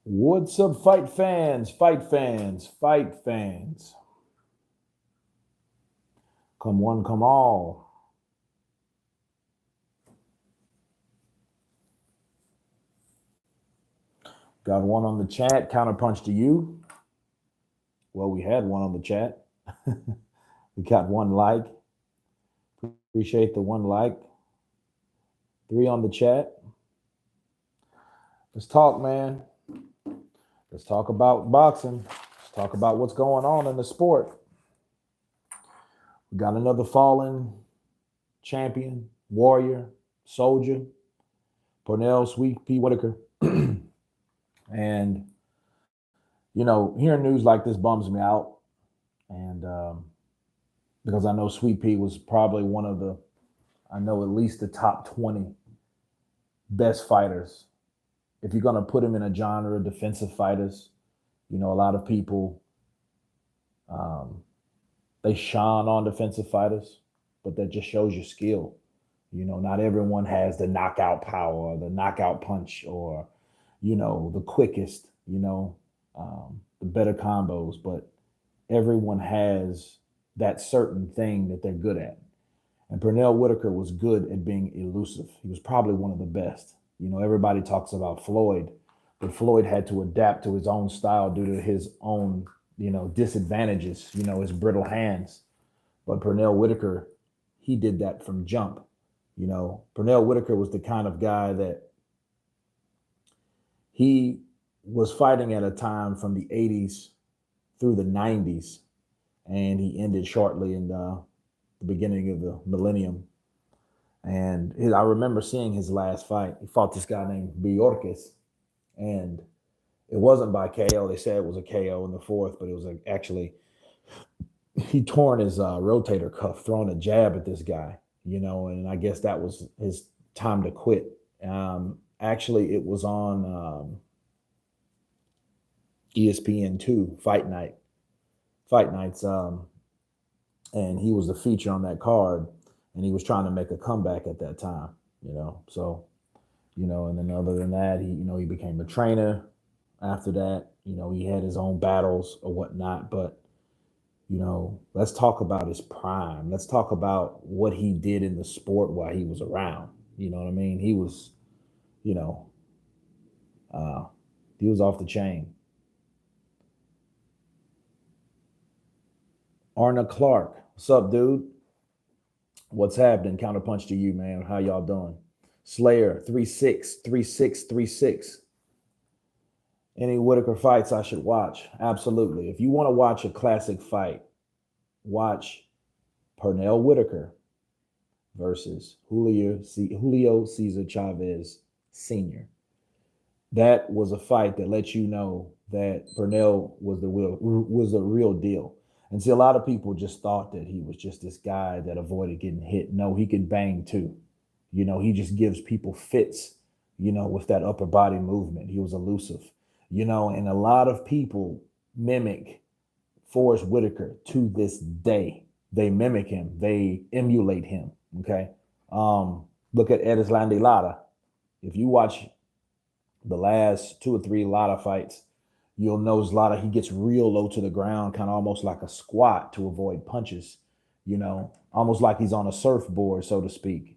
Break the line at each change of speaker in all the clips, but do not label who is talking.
What's up, fight fans, fight fans, fight fans? Come one, come all. Got one on the chat. Counterpunch to you. Well, we had one on the chat. We got one like. Appreciate the one like. 3 on the chat. Let's talk, man. Let's talk about boxing. Let's talk about what's going on in the sport. We got another fallen champion, warrior, soldier, Pernell Sweet Pea Whitaker. And, hearing news like this bums me out. And because I know Sweet Pea was probably at least the top 20 best fighters. If you're going to put him in a genre of defensive fighters, a lot of people, they shine on defensive fighters, but that just shows your skill. Not everyone has the knockout power or the knockout punch or, the quickest, the better combos, but everyone has that certain thing that they're good at. And Pernell Whitaker was good at being elusive. He was probably one of the best. Everybody talks about Floyd, but Floyd had to adapt to his own style due to his own, disadvantages, his brittle hands. But Pernell Whitaker, he did that from jump. Pernell Whitaker was the kind of guy that he was fighting at a time from the 80s through the 90s, and he ended shortly in the beginning of the millennium. And I remember seeing his last fight. He fought this guy named Bjorkes, and it wasn't by KO. They said it was a KO in the fourth, but it was actually he torn his rotator cuff throwing a jab at this guy, and I guess that was his time to quit. Actually, it was on ESPN2 Fight Nights, and he was the feature on that card, and he was trying to make a comeback at that time, So, and then other than that, he became a trainer. After that, he had his own battles or whatnot, but let's talk about his prime. Let's talk about what he did in the sport while he was around. You know what I mean? He was, he was off the chain. Arna Clark, what's up, dude? What's happening? Counterpunch to you, man. How y'all doing? Slayer 363636. Any Whitaker fights I should watch? Absolutely. If you want to watch a classic fight, watch Pernell Whitaker versus Julio Cesar Chavez Sr. That was a fight that let you know that Pernell was the real deal. And see, a lot of people just thought that he was just this guy that avoided getting hit. No, he could bang too. He just gives people fits, with that upper body movement. He was elusive, and a lot of people mimic Forrest Whitaker to this day. They mimic him. They emulate him. Okay. Look at Erislandy Lara. If you watch the last 2 or 3 Lara fights, you'll notice Lara, he gets real low to the ground, kind of almost like a squat to avoid punches, almost like he's on a surfboard, so to speak.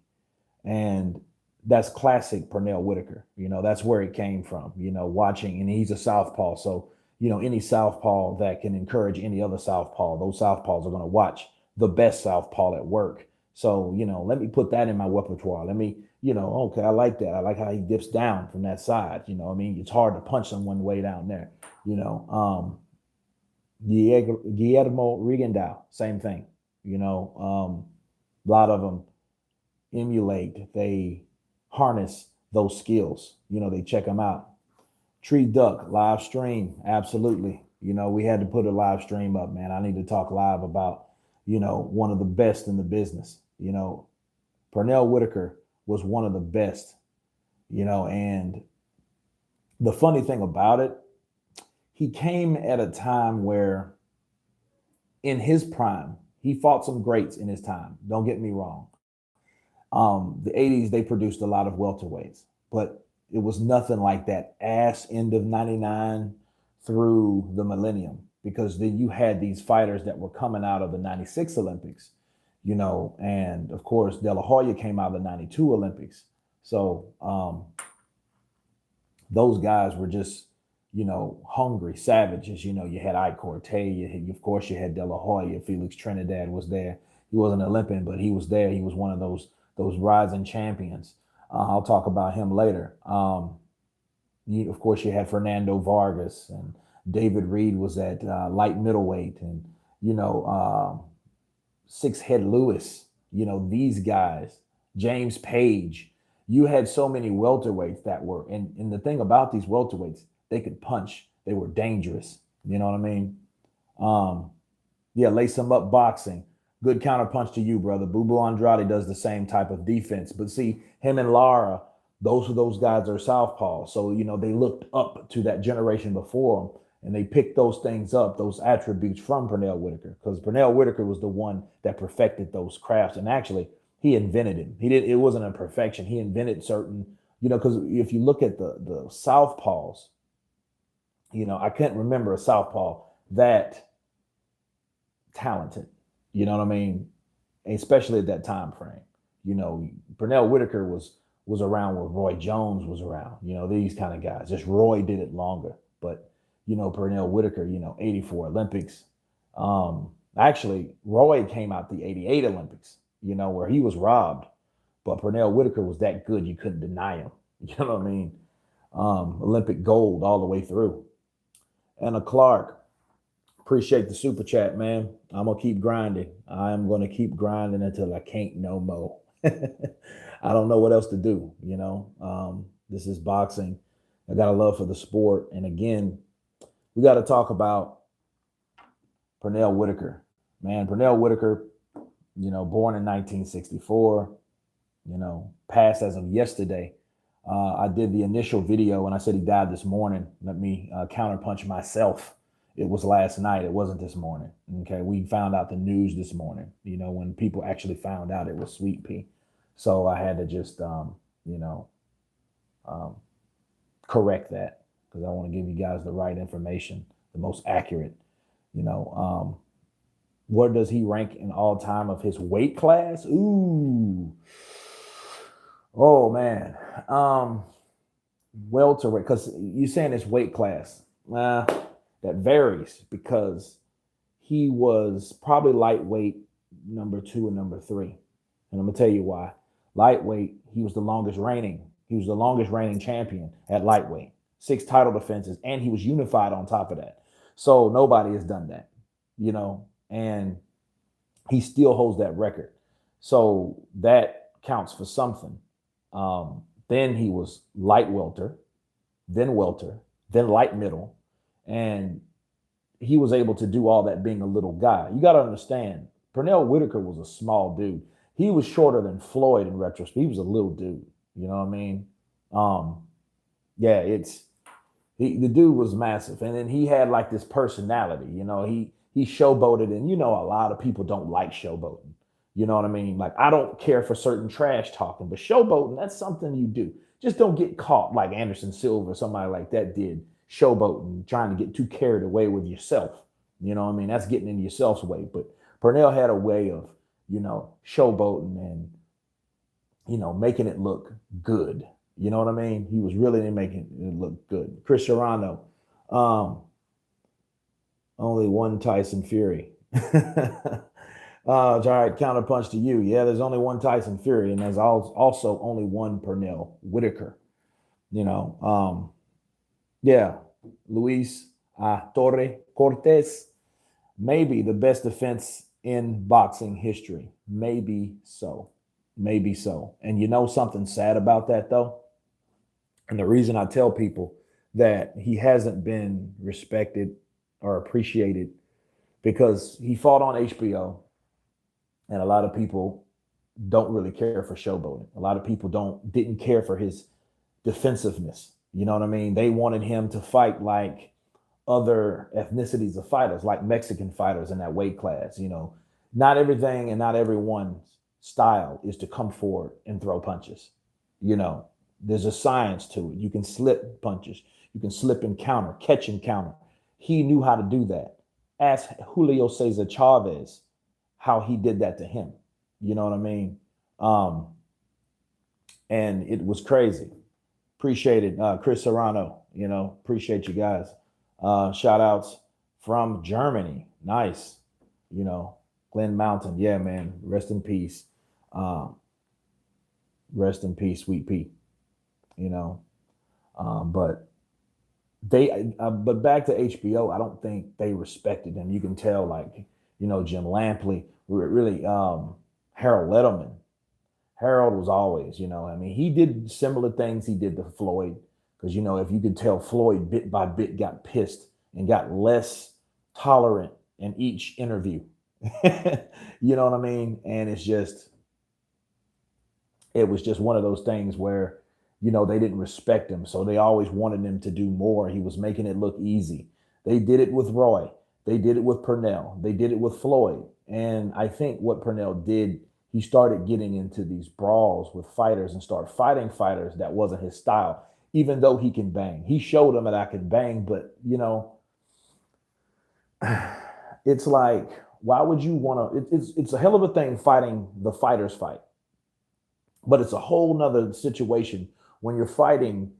And that's classic Pernell Whitaker. That's where it came from, watching, and he's a southpaw. So, any southpaw that can encourage any other southpaw, those southpaws are going to watch the best southpaw at work. So, let me put that in my repertoire. Let me, okay, I like that. I like how he dips down from that side. It's hard to punch someone way down there. Guillermo Rigondeaux, same thing. A lot of them emulate, they harness those skills. They check them out. Tree Duck live stream, absolutely. We had to put a live stream up, man. I need to talk live about, one of the best in the business. Pernell Whitaker was one of the best, and the funny thing about it, he came at a time where in his prime, he fought some greats in his time. Don't get me wrong. The 80s, they produced a lot of welterweights, but It was nothing like that ass end of 99 through the millennium, because then you had these fighters that were coming out of the 96 Olympics, and of course, De La Hoya came out of the 92 Olympics. So those guys were just, hungry savages. You had Ike Corte, of course, you had De La Hoya. Felix Trinidad was there. He wasn't an Olympian, but he was there. He was one of those rising champions. I'll talk about him later. Of course, you had Fernando Vargas, and David Reed was at light middleweight, and Six Head Lewis. These guys, James Page. You had so many welterweights that were, and the thing about these welterweights, they could punch. They were dangerous. You know what I mean? Yeah, lace them up boxing. Good counterpunch to you, brother. Bubu Andrade does the same type of defense. But see, him and Lara, those guys are southpaw. So, they looked up to that generation before them, and they picked those things up, those attributes from Pernell Whitaker, because Pernell Whitaker was the one that perfected those crafts. And actually, he invented it. It wasn't a perfection. He invented certain, because if you look at the southpaws, I can't remember a southpaw that talented. You know what I mean? Especially at that time frame. Pernell Whitaker was around where Roy Jones was around. These kind of guys. Just Roy did it longer. But, Pernell Whitaker, 84 Olympics. Actually, Roy came out the 88 Olympics, where he was robbed. But Pernell Whitaker was that good, you couldn't deny him. You know what I mean? Olympic gold all the way through. Anna Clark, appreciate the super chat, man. I'm going to keep grinding. I'm going to keep grinding until I can't no more. I don't know what else to do, This is boxing. I got a love for the sport. And again, we got to talk about Pernell Whitaker. Man, Pernell Whitaker, born in 1964, passed as of yesterday. I did the initial video and I said he died this morning. Let me counterpunch myself. It was last night. It wasn't this morning. Okay. We found out the news this morning, when people actually found out it was Sweet Pea. So I had to just, correct that, because I want to give you guys the right information, the most accurate. Where does he rank in all time of his weight class? Ooh. Oh, man. Welterweight, because you're saying it's weight class. That varies, because he was probably lightweight number 2 and number 3. And I'm going to tell you why. Lightweight, he was the longest reigning. He was the longest reigning champion at lightweight. 6 title defenses, and he was unified on top of that. So nobody has done that, and he still holds that record. So that counts for something. Then he was light welter, then light middle. And he was able to do all that being a little guy. You got to understand, Pernell Whitaker was a small dude. He was shorter than Floyd in retrospect. He was a little dude. You know what I mean? The dude was massive. And then he had like this personality, he showboated, and a lot of people don't like showboating. You know what I mean? Like, I don't care for certain trash talking, but showboating, that's something you do. Just don't get caught like Anderson Silva or somebody like that did, showboating, trying to get too carried away with yourself. You know what I mean? That's getting into yourself's way. But Pernell had a way of, showboating and, making it look good. You know what I mean? He was really making it look good. Chris Serrano, only one Tyson Fury. All right, counterpunch to you. Yeah, there's only one Tyson Fury, and there's also only one Pernell Whitaker. Yeah, Luis Torre Cortez, maybe the best defense in boxing history. Maybe so. Maybe so. And something sad about that, though? And the reason I tell people that he hasn't been respected or appreciated, because he fought on HBO, and a lot of people don't really care for showboating. A lot of people didn't care for his defensiveness. You know what I mean? They wanted him to fight like other ethnicities of fighters, like Mexican fighters in that weight class. Not everything and not everyone's style is to come forward and throw punches. There's a science to it. You can slip punches. You can slip and counter, catch and counter. He knew how to do that. Ask Julio Cesar Chavez how he did that to him. You know what I mean? Um, and it was crazy. Appreciate it, Chris Serrano. Appreciate you guys. Shout outs from Germany. Nice. Glen Mountain. Yeah, man. Rest in peace. Um, rest in peace, Sweet Pea. You know, but but back to HBO. I don't think they respected him. You can tell, like, Jim Lampley, really, Harold Letterman. Harold was always, I mean, he did similar things he did to Floyd. Because, if you could tell, Floyd bit by bit got pissed and got less tolerant in each interview. You know what I mean? And it was just one of those things where, they didn't respect him. So they always wanted him to do more. He was making it look easy. They did it with Roy. They did it with Pernell. They did it with Floyd. And I think what Pernell did, he started getting into these brawls with fighters and started fighting fighters that wasn't his style, even though he can bang. He showed them that I can bang, but, it's like, why would you want to? It's a hell of a thing fighting the fighters fight, but it's a whole nother situation when you're fighting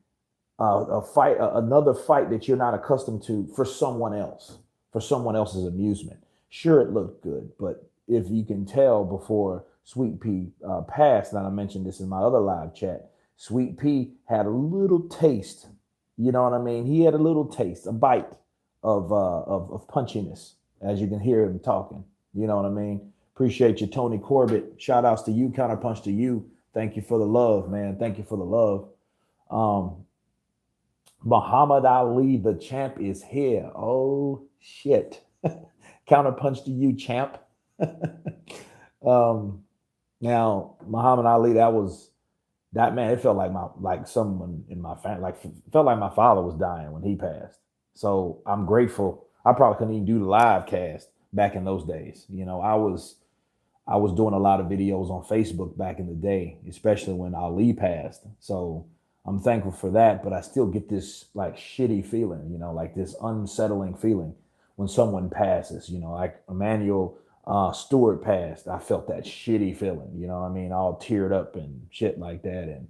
another fight that you're not accustomed to for someone else, for someone else's amusement. Sure, it looked good, but if you can tell before Sweet Pea passed, and I mentioned this in my other live chat, Sweet Pea had a little taste. You know what I mean? He had a little taste, a bite of punchiness, as you can hear him talking. You know what I mean? Appreciate you, Tony Corbett. Shout outs to you, Counterpunch to you. Thank you for the love, man. Thank you for the love. Muhammad Ali, the champ, is here. Oh shit! Counterpunch to you, champ. Now, Muhammad Ali, that man. It felt like someone in my family, felt like my father was dying when he passed. So I'm grateful. I probably couldn't even do the live cast back in those days. I was doing a lot of videos on Facebook back in the day, especially when Ali passed. So I'm thankful for that, but I still get this like shitty feeling, like this unsettling feeling when someone passes, like Emmanuel Stewart passed. I felt that shitty feeling, you know what I mean? All teared up and shit like that. And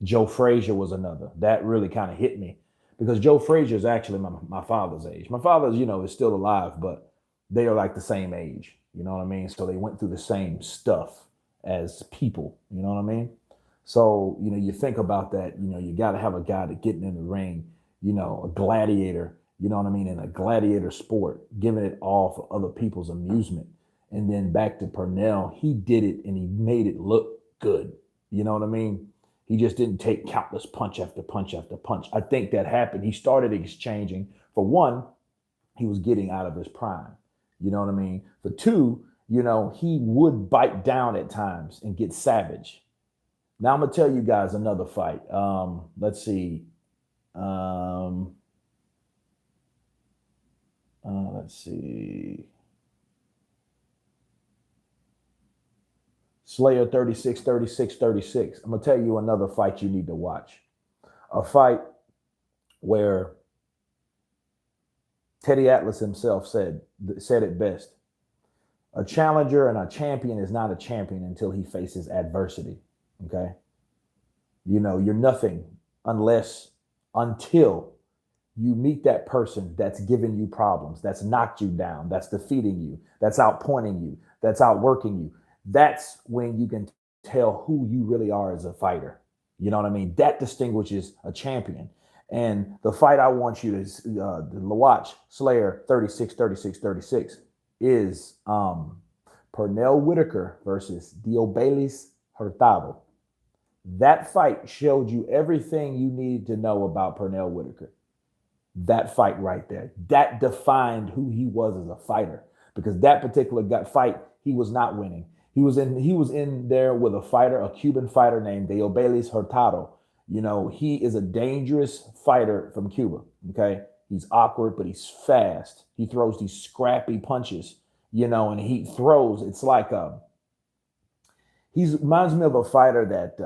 Joe Frazier was another. That really kind of hit me because Joe Frazier is actually my father's age. My father's, is still alive, but they are like the same age, you know what I mean? So they went through the same stuff as people, you know what I mean? So, you think about that, you got to have a guy that getting in the ring, a gladiator, you know what I mean, in a gladiator sport, giving it all for other people's amusement. And then back to Pernell, he did it and he made it look good. You know what I mean? He just didn't take countless punch after punch after punch. I think that happened. He started exchanging. For one, he was getting out of his prime. You know what I mean? For two, he would bite down at times and get savage. Now I'm gonna tell you guys another fight. Let's see. Let's see. Slayer 36, 36, 36. I'm gonna tell you another fight you need to watch. A fight where Teddy Atlas himself said it best. A challenger and a champion is not a champion until he faces adversity. Okay. You're nothing until you meet that person that's giving you problems, that's knocked you down, that's defeating you, that's outpointing you, that's outworking you. That's when you can tell who you really are as a fighter. You know what I mean? That distinguishes a champion. And the fight I want you to watch, Slayer 36, 36, 36, is Pernell Whitaker versus Diobelis Hurtado. That fight showed you everything you needed to know about Pernell Whitaker. That fight right there, that defined who he was as a fighter. Because that particular fight, he was not winning. He was in there with a fighter, a Cuban fighter named Diobelis Hurtado. He is a dangerous fighter from Cuba. Okay, he's awkward, but he's fast. He throws these scrappy punches. And he throws. It's like he reminds me of a fighter that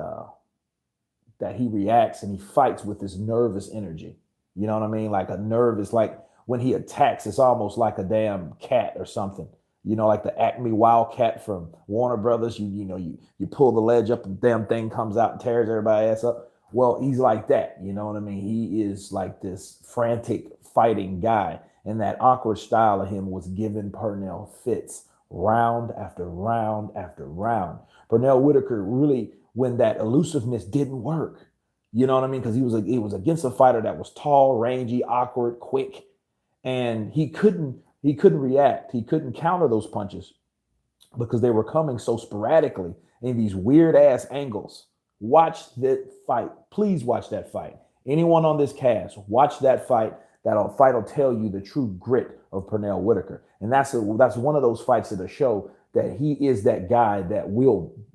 that he reacts and he fights with this nervous energy. You know what I mean? Like a nerve is like when he attacks, it's almost like a damn cat or something. You know, like the Acme Wildcat from Warner Brothers. You pull the ledge up, and the damn thing comes out and tears everybody ass up. Well, he's like that. You know what I mean? He is like this frantic fighting guy, and that awkward style of him was giving Pernell fits round after round after round. Pernell Whitaker really, when that elusiveness didn't work, you know what I mean? Because he was against a fighter that was tall, rangy, awkward, quick, and he couldn't react. He couldn't counter those punches because they were coming so sporadically in these weird ass angles. Watch that fight. Please watch that fight. Anyone on this cast, watch that fight. That fight will tell you the true grit of Pernell Whitaker. And that's one of those fights that'll show that he is that guy that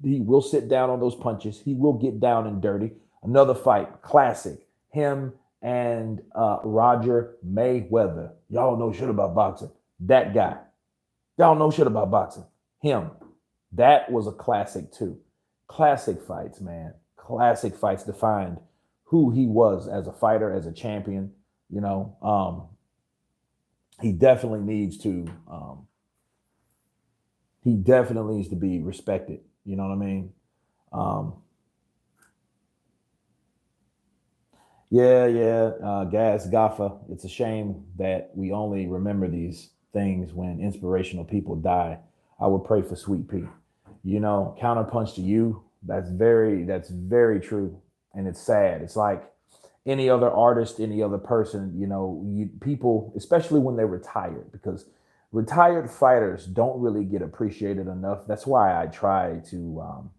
he will sit down on those punches. He will get down and dirty. Another fight, classic. Him and Roger Mayweather. Y'all know shit about boxing. That guy. Y'all know shit about boxing. Him. That was a classic too. Classic fights, man. Classic fights defined who he was as a fighter, as a champion. You know, he definitely needs to be respected. You know what I mean? Gas Gaffa. It's a shame that we only remember these things when inspirational people die. I would pray for Sweet Pea. You know, counterpunch to you. That's very true, and it's sad. It's like any other artist, any other person. You know, people, especially when they're retired, because retired fighters don't really get appreciated enough. That's why I try to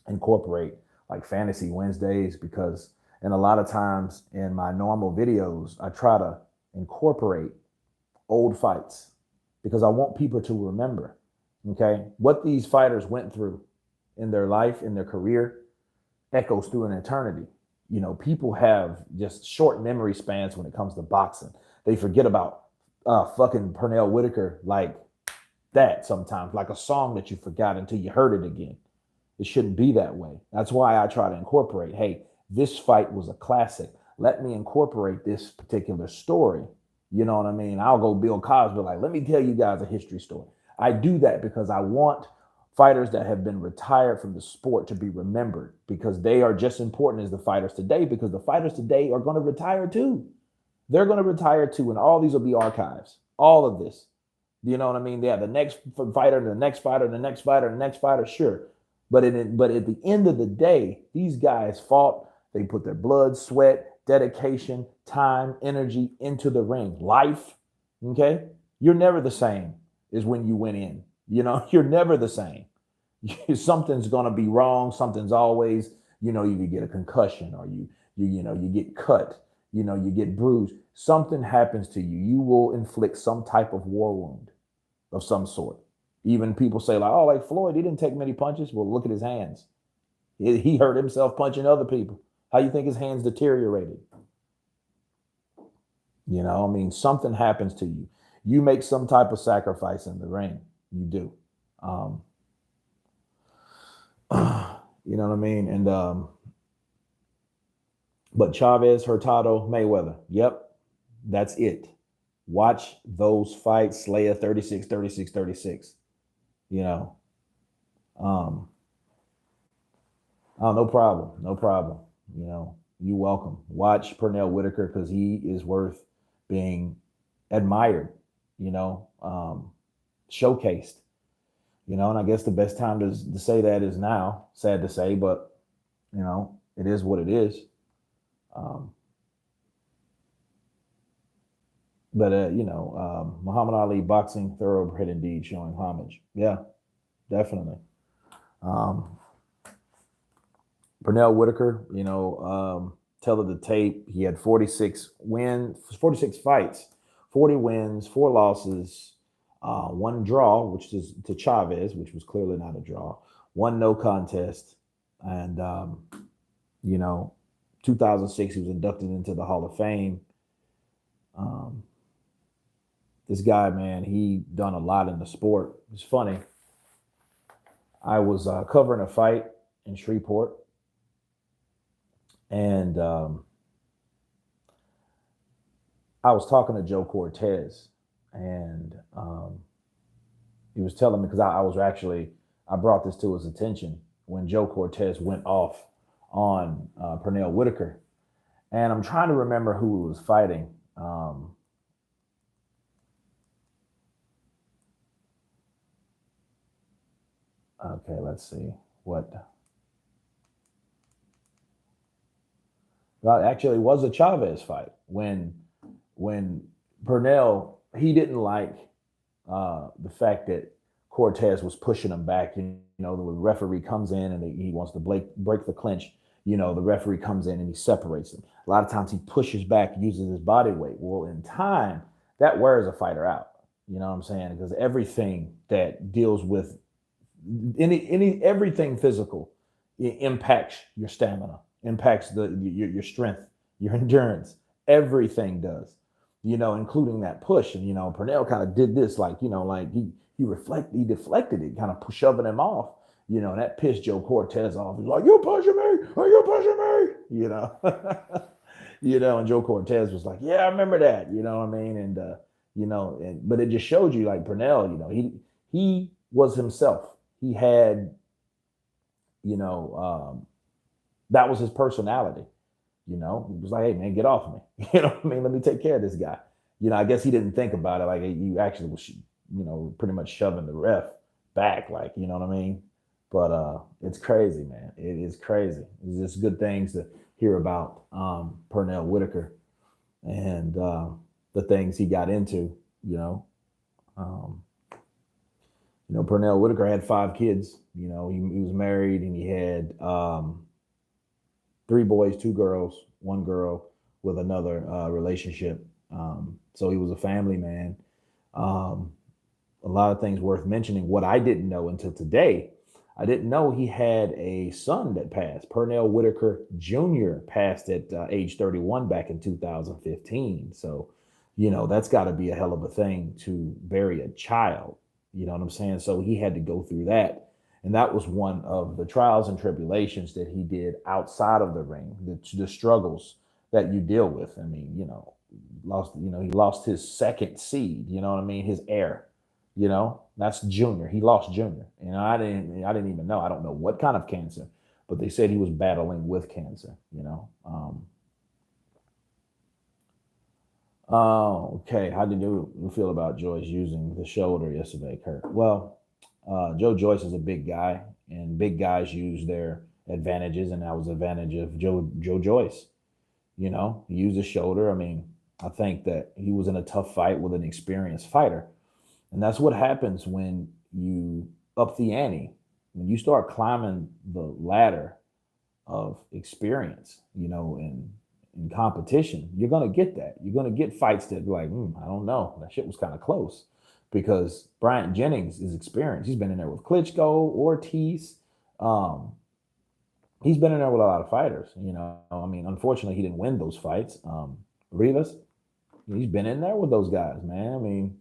incorporate like Fantasy Wednesdays, because and a lot of times in my normal videos, I try to incorporate old fights because I want people to remember, okay, what these fighters went through in their life, in their career, echoes through an eternity. You know, people have just short memory spans when it comes to boxing. They forget about fucking Pernell Whitaker like that sometimes, like a song that you forgot until you heard it again. It shouldn't be that way. That's why I try to incorporate, hey, this fight was a classic. Let me incorporate this particular story. You know what I mean? I'll go Bill Cosby, like, let me tell you guys a history story. I do that because I want fighters that have been retired from the sport to be remembered, because they are just important as the fighters today, because the fighters today are going to retire too. They're going to retire too, and all these will be archives. All of this. You know what I mean? Yeah, the next fighter, the next fighter, the next fighter, the next fighter, sure. But at the end of the day, these guys fought. They put their blood, sweat, dedication, time, energy into the ring. Life, okay? You're never the same as when you went in. You know, you're never the same. Something's going to be wrong. Something's always, you know, you could get a concussion, or you get cut, you get bruised. Something happens to you. You will inflict some type of war wound of some sort. Even people say like, oh, like Floyd, he didn't take many punches. Well, look at his hands. He hurt himself punching other people. How you think his hands deteriorated? You know, I mean, something happens to you. You make some type of sacrifice in the ring. You do. You know what I mean? And but Chavez, Hurtado, Mayweather. Yep, that's it. Watch those fights. Slayer 36, 36, 36. You know. Oh, no problem. No problem. You know, you welcome. Watch Pernell Whitaker, because he is worth being admired, showcased, and I guess the best time to say that is now. Sad to say, but it is what it is. Muhammad Ali boxing thoroughbred indeed, showing homage. Yeah, definitely. Pernell Whitaker, tell of the tape. He had 46 fights, 40 wins, 4 losses, 1 draw, which is to Chavez, which was clearly not a draw, 1 no contest. And, 2006, he was inducted into the Hall of Fame. This guy, man, he done a lot in the sport. It's funny. I was covering a fight in Shreveport. And I was talking to Joe Cortez, and he was telling me because I was actually I brought this to his attention when Joe Cortez went off on Pernell Whitaker, and I'm trying to remember who he was fighting. Okay, let's see what. Well, actually, it was a Chavez fight when Pernell he didn't like the fact that Cortez was pushing him back. You know, the referee comes in and he wants to break the clinch. You know, the referee comes in and he separates him. A lot of times he pushes back, uses his body weight. Well, in time, that wears a fighter out. You know what I'm saying? Because everything that deals with any everything physical impacts your stamina, impacts your strength, your endurance. Everything does, you know, including that push. And you know, Pernell kind of did this, like you know, like he deflected it, kind of shoving him off. You know, and that pissed Joe Cortez off. He's like, "You pushing me? Are you pushing me?" You know, you know. And Joe Cortez was like, "Yeah, I remember that." You know what I mean? And you know, but it just showed you, like Pernell, you know, he was himself. He had, you know, that was his personality. You know, he was like, "Hey man, get off me." You know what I mean? Let me take care of this guy. You know, I guess he didn't think about it like you actually was, you know, pretty much shoving the ref back, like you know what I mean. But it's crazy, man. It is crazy. It's just good things to hear about Pernell Whitaker and the things he got into. You know, um, you know, Pernell Whitaker had 5 kids. You know, he was married and he had 3 boys, 2 girls, 1 girl with another relationship. So he was a family man. Um, a lot of things worth mentioning. What I didn't know until today, I didn't know he had a son that passed. Pernell Whitaker Jr. passed at age 31 back in 2015. So, you know, that's got to be a hell of a thing to bury a child. You know what I'm saying? So he had to go through that. And that was one of the trials and tribulations that he did outside of the ring, the struggles that you deal with. I mean, you know, he lost his second seed, you know what I mean? His heir, you know, that's Junior. He lost Junior. You know, I didn't even know. I don't know what kind of cancer, but they said he was battling with cancer, you know. Oh, okay. How did you feel about Joyce using the shoulder yesterday, Kurt? Well, Joe Joyce is a big guy, and big guys use their advantages, and that was the advantage of Joe Joyce. You know, he used his shoulder. I mean, I think that he was in a tough fight with an experienced fighter, and that's what happens when you up the ante. When you start climbing the ladder of experience, you know, in competition, you're gonna get that. You're gonna get fights that be like, I don't know, that shit was kind of close, because Bryant Jennings is experienced. He's been in there with Klitschko, Ortiz. Um, he's been in there with a lot of fighters. You know, I mean, unfortunately, he didn't win those fights. Rivas, he's been in there with those guys, man. I mean,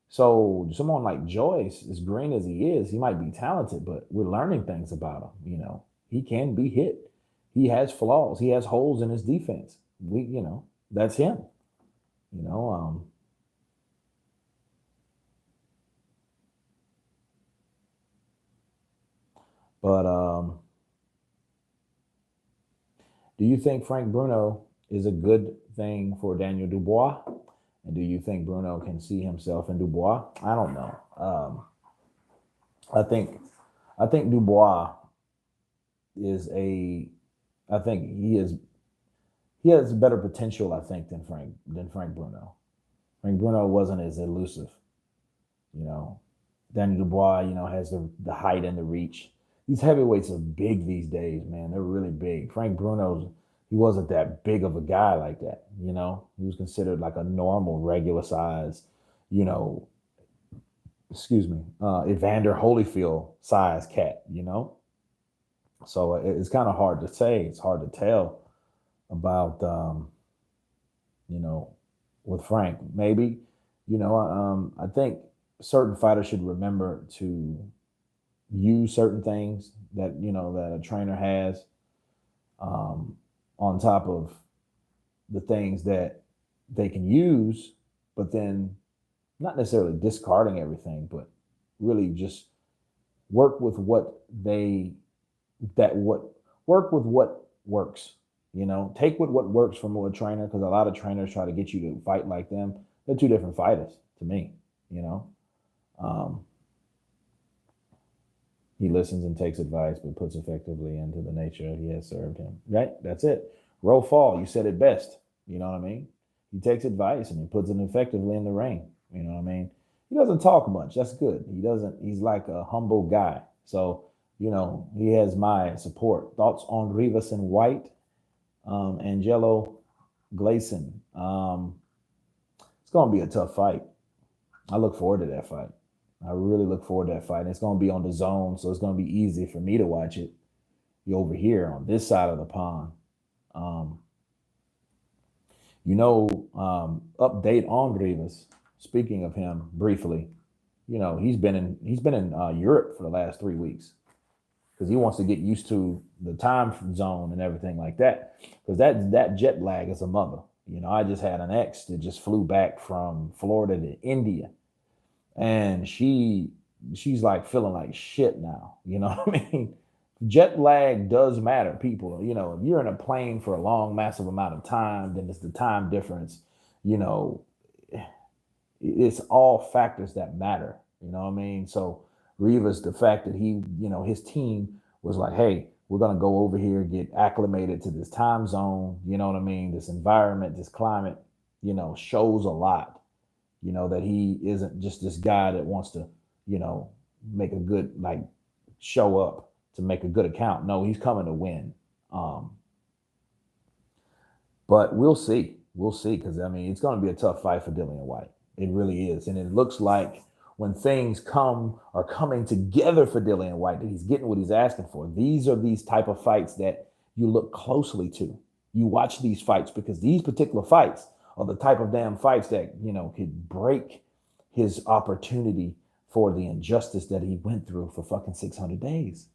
so someone like Joyce, as green as he is, he might be talented, but we're learning things about him. You know, he can be hit. He has flaws. He has holes in his defense. You know, that's him. You know, but do you think Frank Bruno is a good thing for Daniel Dubois? And do you think Bruno can see himself in Dubois? I don't know. I think I think Dubois is a. I think he has better potential. I think than Frank Bruno. Frank Bruno wasn't as elusive. You know, Daniel Dubois, you know, has the height and the reach. These heavyweights are big these days, man. They're really big. Frank Bruno's he wasn't that big of a guy like that. You know, he was considered like a normal, regular size, you know, excuse me, Evander Holyfield size cat. You know, so it's kind of hard to say. It's hard to tell about you know, with Frank. Maybe, you know, I think certain fighters should remember to use certain things that you know that a trainer has, um, on top of the things that they can use, but then not necessarily discarding everything, but really just work with what they that what work with what works. Take what works from a trainer, because a lot of trainers try to get you to fight like them. They're two different fighters to me. You know, um, he listens and takes advice, but puts effectively into the nature he has served him. Right? That's it. Roll fall. You said it best. You know what I mean? He takes advice and he puts it effectively in the ring. You know what I mean? He doesn't talk much. That's good. He doesn't. He's like a humble guy. So he has my support. Thoughts on Rivas and White, Angelo Gleason. It's going to be a tough fight. I look forward to that fight. I really look forward to that fight. It's going to be on the zone, so it's going to be easy for me to watch it. You over here on this side of the pond. Update on Rivas. Speaking of him, briefly, he's been in Europe for the last 3 weeks because he wants to get used to the time zone and everything like that. Because that jet lag is a mother. I just had an ex that just flew back from Florida to India, and she's like feeling like shit now. You know what I mean? Jet lag does matter, people. If you're in a plane for a long, massive amount of time, then it's the time difference. It's all factors that matter. You know what I mean? So Rivas, the fact that his team was like, hey, we're going to go over here, get acclimated to this time zone. You know what I mean? This environment, this climate, shows a lot, that he isn't just this guy that wants to, make a good, like, show up to make a good account. No, he's coming to win. But we'll see. We'll see. Because, it's going to be a tough fight for Dillian White. It really is. And it looks like when things are coming together for Dillian White, that he's getting what he's asking for. These are these type of fights that you look closely to. You watch these fights because these particular fights are the type of damn fights that, could break his opportunity for the injustice that he went through for fucking 600 days.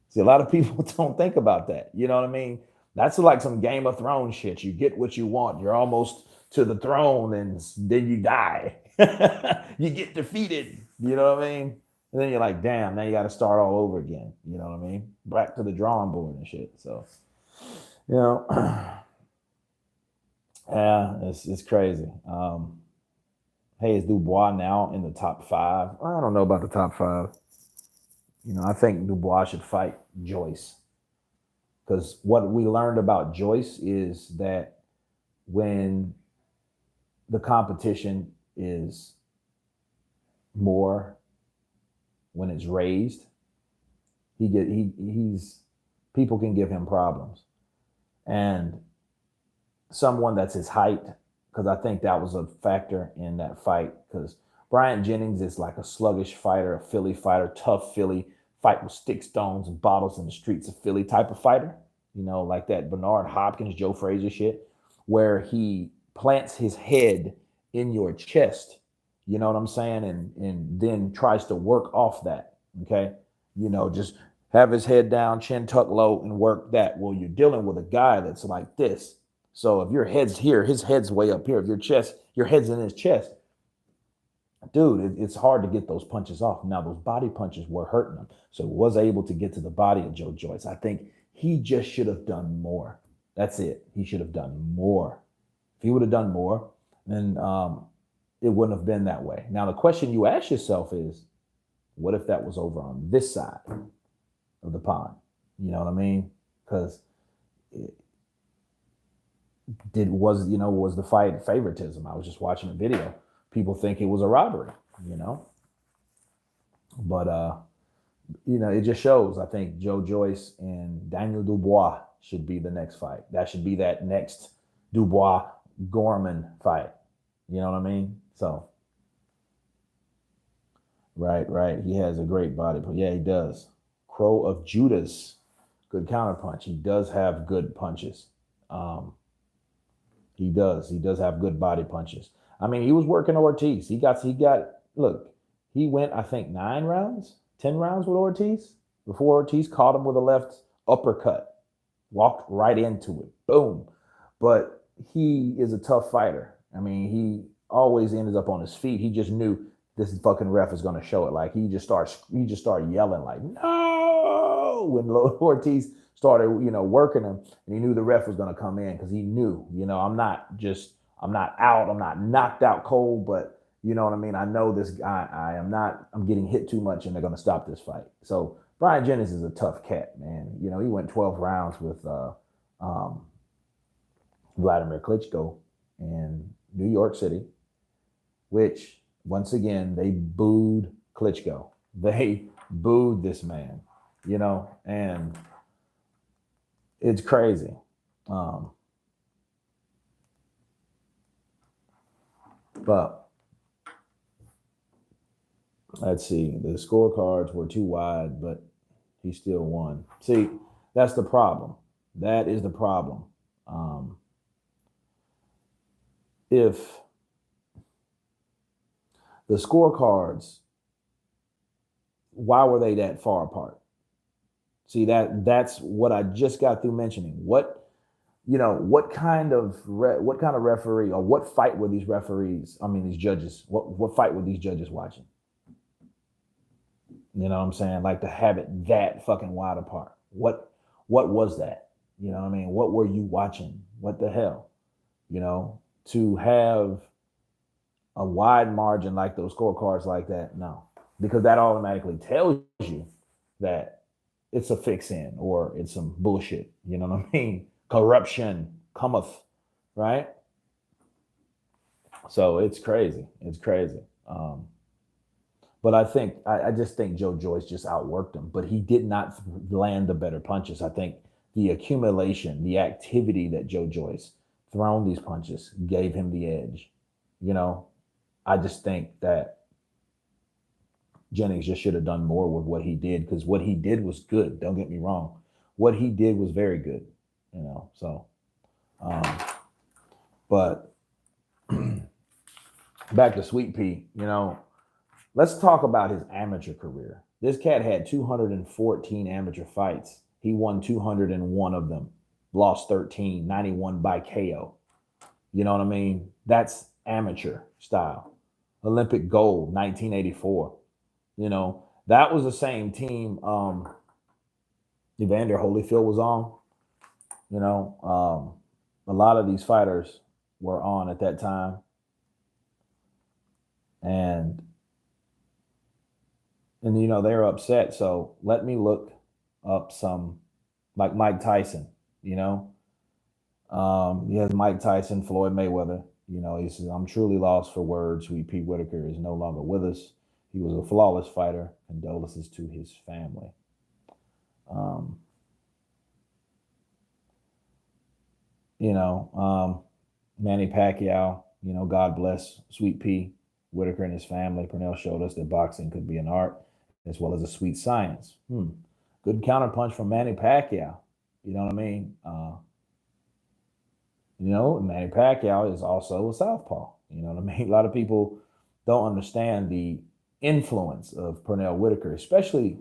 See, a lot of people don't think about that. You know what I mean? That's like some Game of Thrones shit. You get what you want. You're almost to the throne and then you die. You get defeated. You know what I mean? And then you're like, damn, now you got to start all over again. You know what I mean? Back to the drawing board and shit. So, yeah, it's crazy. Hey, is Dubois now in the top 5? I don't know about the top 5. I think Dubois should fight Joyce. Because what we learned about Joyce is that when the competition is more, when it's raised, he's people can give him problems. And someone that's his height, because I think that was a factor in that fight, because Bryant Jennings is like a sluggish fighter, a Philly fighter, tough Philly, fight with stick stones and bottles in the streets of Philly type of fighter, like that Bernard Hopkins, Joe Frazier shit, where he plants his head in your chest, you know what I'm saying? And then tries to work off that, okay? Just have his head down, chin tucked low, and work that. Well, you're dealing with a guy that's like this. So if your head's here, his head's way up here. If your head's in his chest, dude, it's hard to get those punches off. Now, those body punches were hurting him. So he was able to get to the body of Joe Joyce. I think he just should have done more. That's it. He should have done more. If he would have done more, then it wouldn't have been that way. Now, the question you ask yourself is, what if that was over on this side of the pond? You know what I mean? Because was the fight favoritism? I was just watching a video. People think it was a robbery, but it just shows. I think Joe Joyce and Daniel Dubois should be the next fight. That should be that next Dubois Gorman fight. You know what I mean? So, right. He has a great body. Yeah, he does. Crow of Judas, good counterpunch. He does have good punches. He does have good body punches. He was working Ortiz. Look, he went, I think, 10 rounds with Ortiz before Ortiz caught him with a left uppercut, walked right into it. boom. But he is a tough fighter. I mean, he always ends up on his feet. He just knew this fucking ref is going to show it. Like he just started yelling like no when Ortiz started, working him, and he knew the ref was going to come in because he knew, I'm not out, I'm not knocked out cold, but you know what I mean. I know this guy. I'm getting hit too much, and they're going to stop this fight. So Brian Jennings is a tough cat, man. He went 12 rounds with um, Vladimir Klitschko in New York City, which once again they booed Klitschko. They booed this man, and it's crazy. Um, but let's see, the scorecards were too wide, but he still won. See, that's the problem. That is the problem. Um, if the scorecards, why were they that far apart? See, that's what I just got through mentioning. What kind of referee, or what fight were these referees? I mean, these judges. What fight were these judges watching? You know what I'm saying? Like, to have it that fucking wide apart. What was that? You know what I mean? What were you watching? What the hell? To have a wide margin like those scorecards like that, no. Because that automatically tells you that it's a fix in or it's some bullshit. You know what I mean? Corruption cometh, right? So it's crazy. It's crazy. But I just think Joe Joyce just outworked him, but he did not land the better punches. I think the accumulation, the activity that Joe Joyce thrown these punches gave him the edge. I just think that Jennings just should have done more with what he did, because what he did was good. Don't get me wrong. What he did was very good, so, um, but back to Sweet Pea, let's talk about his amateur career. This cat had 214 amateur fights. He won 201 of them, lost 13, 91 by KO. You know what I mean? That's amateur style. Olympic gold, 1984. That was the same team Evander Holyfield was on. A lot of these fighters were on at that time. And they were upset. So let me look up some, like Mike Tyson, he has Mike Tyson, Floyd Mayweather. He says, "I'm truly lost for words. Sweet Pea Whitaker is no longer with us. He was a flawless fighter. Condolences to his family." Um, Manny Pacquiao, God bless Sweet Pea Whitaker and his family. Pernell showed us that boxing could be an art as well as a sweet science. Good counterpunch from Manny Pacquiao. You know what I mean? Manny Pacquiao is also a southpaw. You know what I mean? A lot of people don't understand the influence of Pernell Whitaker, especially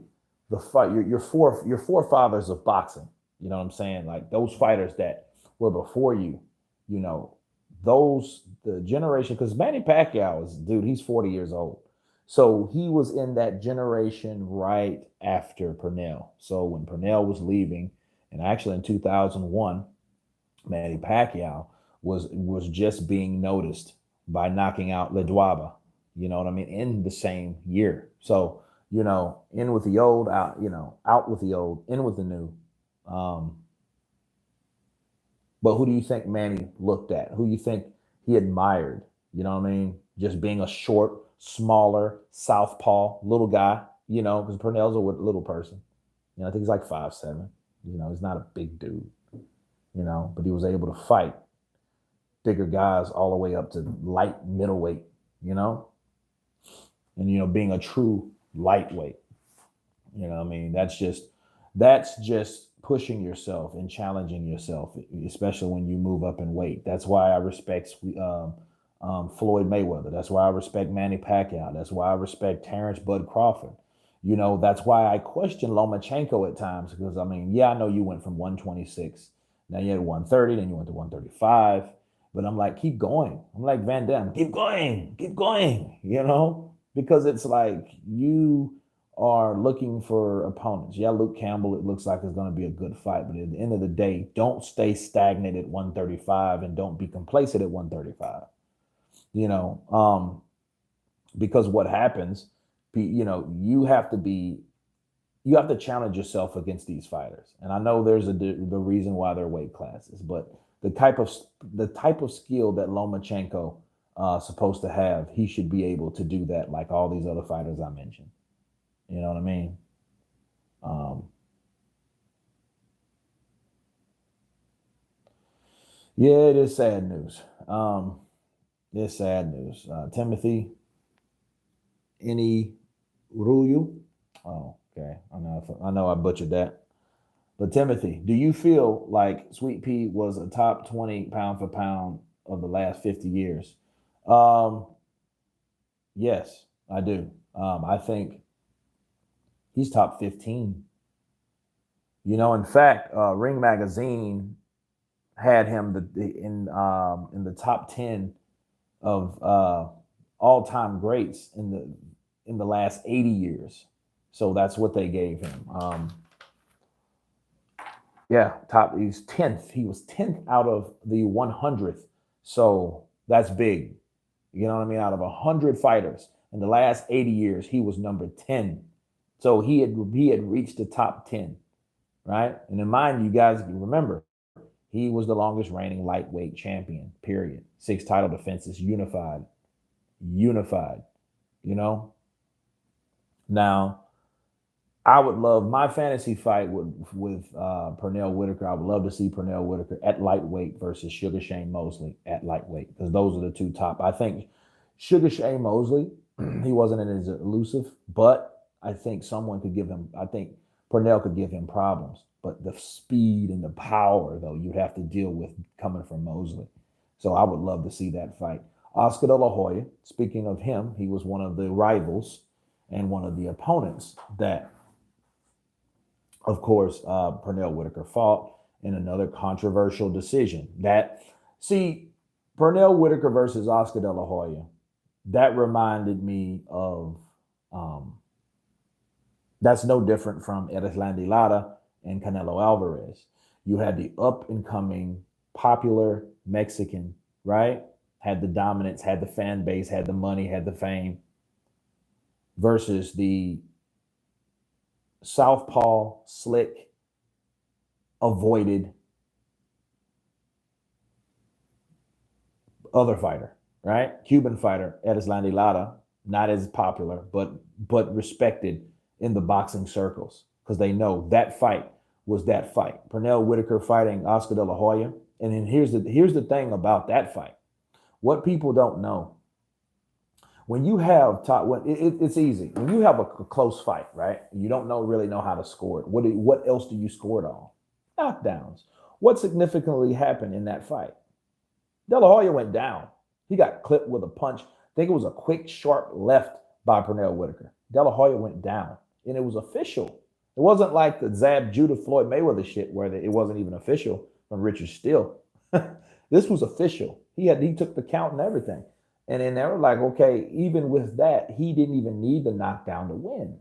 the fight. Your forefathers of boxing. You know what I'm saying? Like those fighters that were before you. The generation, because Manny Pacquiao he's 40 years old. So he was in that generation right after Pernell. So when Pernell was leaving, and actually in 2001, Manny Pacquiao was just being noticed by knocking out Ledwaba. You know what I mean? In the same year. So, in with the old, out with the old, in with the new. But who do you think Manny looked at? Who do you think he admired? You know what I mean? Just being a short, smaller, southpaw little guy, because Pernell's a little person. I think he's like 5'7". He's not a big dude, but he was able to fight bigger guys all the way up to light middleweight, and, being a true lightweight. I mean, that's just pushing yourself and challenging yourself, especially when you move up in weight. That's why I respect Floyd Mayweather. That's why I respect Manny Pacquiao. That's why I respect Terrence Bud Crawford. That's why I question Lomachenko at times, because I mean, yeah, I know you went from 126 Now you had 130, then you went to 135. But I'm like, keep going. I'm like Van Damme, keep going, because it's like you are looking for opponents. Yeah, Luke Campbell, it looks like it's going to be a good fight. But at the end of the day, don't stay stagnant at 135 and don't be complacent at 135. Because what happens, you have to challenge yourself against these fighters. And I know there's the reason why they're weight classes, but the type of skill that Lomachenko supposed to have, he should be able to do that like all these other fighters I mentioned. You know what I mean? Yeah, it is sad news. It's sad news. Timothy, any Ruyu? Oh, okay. I know I butchered that. But Timothy, do you feel like Sweet Pea was a top 20 pound for pound of the last 50 years? Um, yes, I do. I think he's top 15. In fact, Ring Magazine had him in the top 10 of all time greats in the last 80 years. So that's what they gave him. Yeah, top. He's 10th. He was 10th out of the 100th. So that's big. You know what I mean? Out of 100 fighters in the last 80 years, he was number 10. So he had reached the top 10, right? And in mind, you guys remember, he was the longest reigning lightweight champion. Period. 6 title defenses, unified. You know. Now, I would love my fantasy fight with Pernell Whitaker. I would love to see Pernell Whitaker at lightweight versus Sugar Shane Mosley at lightweight, because those are the two top. I think Sugar Shane Mosley, he wasn't as elusive, but I think someone could give him. I think Pernell could give him problems, but the speed and the power, though, you'd have to deal with coming from Mosley. So I would love to see that fight. Oscar De La Hoya. Speaking of him, he was one of the rivals and one of the opponents that, of course, Pernell Whitaker fought in another controversial decision. Pernell Whitaker versus Oscar De La Hoya, that reminded me of, that's no different from Erislandy Lara and Canelo Alvarez. You had the up and coming popular Mexican, right? Had the dominance, had the fan base, had the money, had the fame, versus the southpaw, slick, avoided other fighter, right? Cuban fighter, Erislandy Lara, not as popular, but respected in the boxing circles, because they know that fight was that fight. Pernell Whitaker fighting Oscar De La Hoya. And then here's the thing about that fight. What people don't know, when you have it's easy. When you have a close fight, right? You don't really know how to score it. What else do you score it on? Knockdowns. What significantly happened in that fight? De La Hoya went down. He got clipped with a punch. I think it was a quick, sharp left by Pernell Whitaker. De La Hoya went down, and it was official. It wasn't like the Zab Judah Floyd Mayweather shit where it wasn't even official from Richard Steele. This was official. He took the count and everything. And then they were like, okay, even with that, he didn't even need the knockdown to win.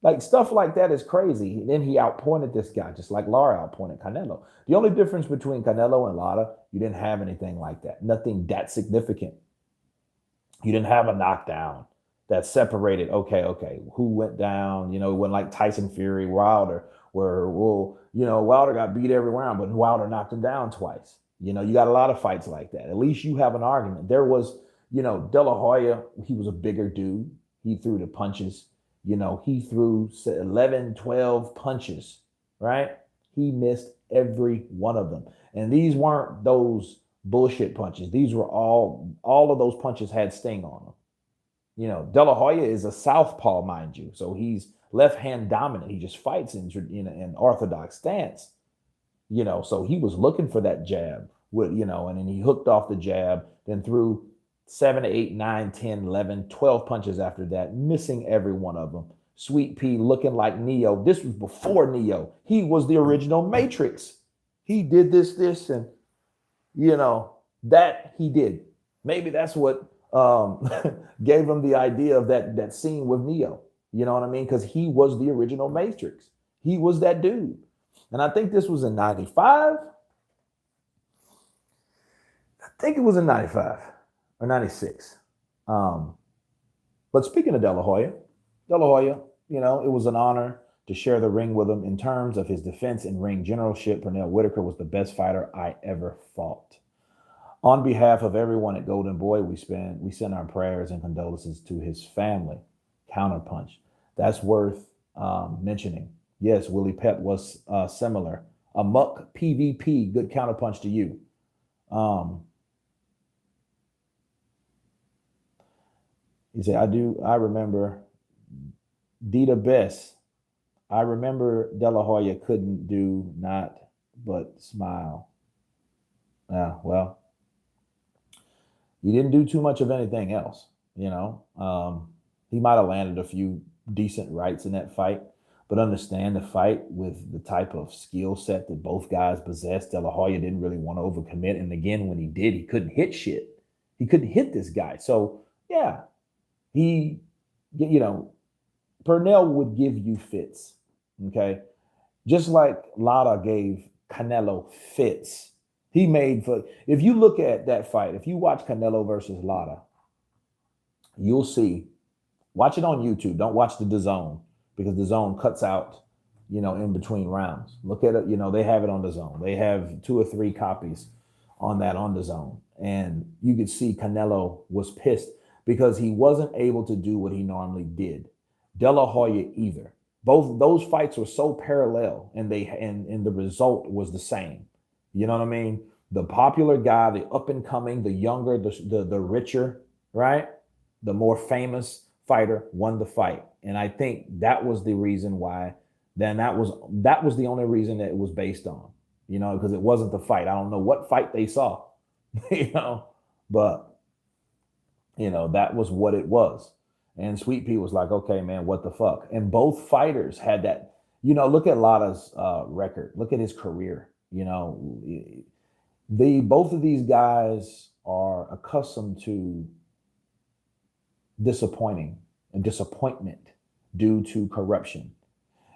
Like, stuff like that is crazy. And then he outpointed this guy, just like Lara outpointed Canelo. The only difference between Canelo and Lara, you didn't have anything like that. Nothing that significant. You didn't have a knockdown that separated, okay, who went down? It wasn't like Tyson Fury, Wilder, where, Wilder got beat every round, but Wilder knocked him down twice. You got a lot of fights like that. At least you have an argument. There was, De La Hoya, he was a bigger dude. He threw the punches. He threw 11, 12 punches, right? He missed every one of them. And these weren't those bullshit punches. These were all of those punches had sting on them. De La Hoya is a southpaw, mind you. So he's left hand dominant. He just fights in an orthodox stance. So he was looking for that jab and then he hooked off the jab, then threw 7, 8, 9, 10, 11, 12 punches after that, missing every one of them. Sweet Pea looking like Neo. This was before Neo. He was the original Matrix. he did this, and that he did. Maybe that's what gave him the idea of that scene with Neo. You know what I mean? Because he was the original Matrix. He was that dude. And I think this was in 95. I think it was in 95 or 96. Um, but speaking of De La Hoya, it was an honor to share the ring with him. In terms of his defense and ring generalship, Pernell Whitaker was the best fighter I ever fought. On behalf of everyone at Golden Boy, we send our prayers and condolences to his family. Counterpunch. That's worth mentioning. Yes, Willie Pep was similar. A muck PvP, good counterpunch to you. He said, I remember Dita Best. I remember De La Hoya couldn't do not but smile. Well, he didn't do too much of anything else, He might have landed a few decent rights in that fight, but understand the fight with the type of skill set that both guys possessed. De La Hoya didn't really want to overcommit. And again, when he did, he couldn't hit shit. He couldn't hit this guy. So, yeah, Pernell would give you fits. Okay. Just like Lara gave Canelo fits. If you look at that fight, if you watch Canelo versus Lara, you'll see, watch it on YouTube. Don't watch the DAZN because the DAZN cuts out, in between rounds. Look at it. They have it on the DAZN. They have 2 or 3 copies on that on the DAZN. And you could see Canelo was pissed because he wasn't able to do what he normally did. De La Hoya either. Both those fights were so parallel, and the result was the same. You know what I mean? The popular guy, the up and coming, the younger, the richer, right? The more famous fighter won the fight. And I think that was the reason why. Then that was the only reason that it was based on, because it wasn't the fight. I don't know what fight they saw, but that was what it was. And Sweet Pea was like, okay, man, what the fuck? And both fighters had that, look at Lada's record. Look at his career. Both of these guys are accustomed to disappointment due to corruption.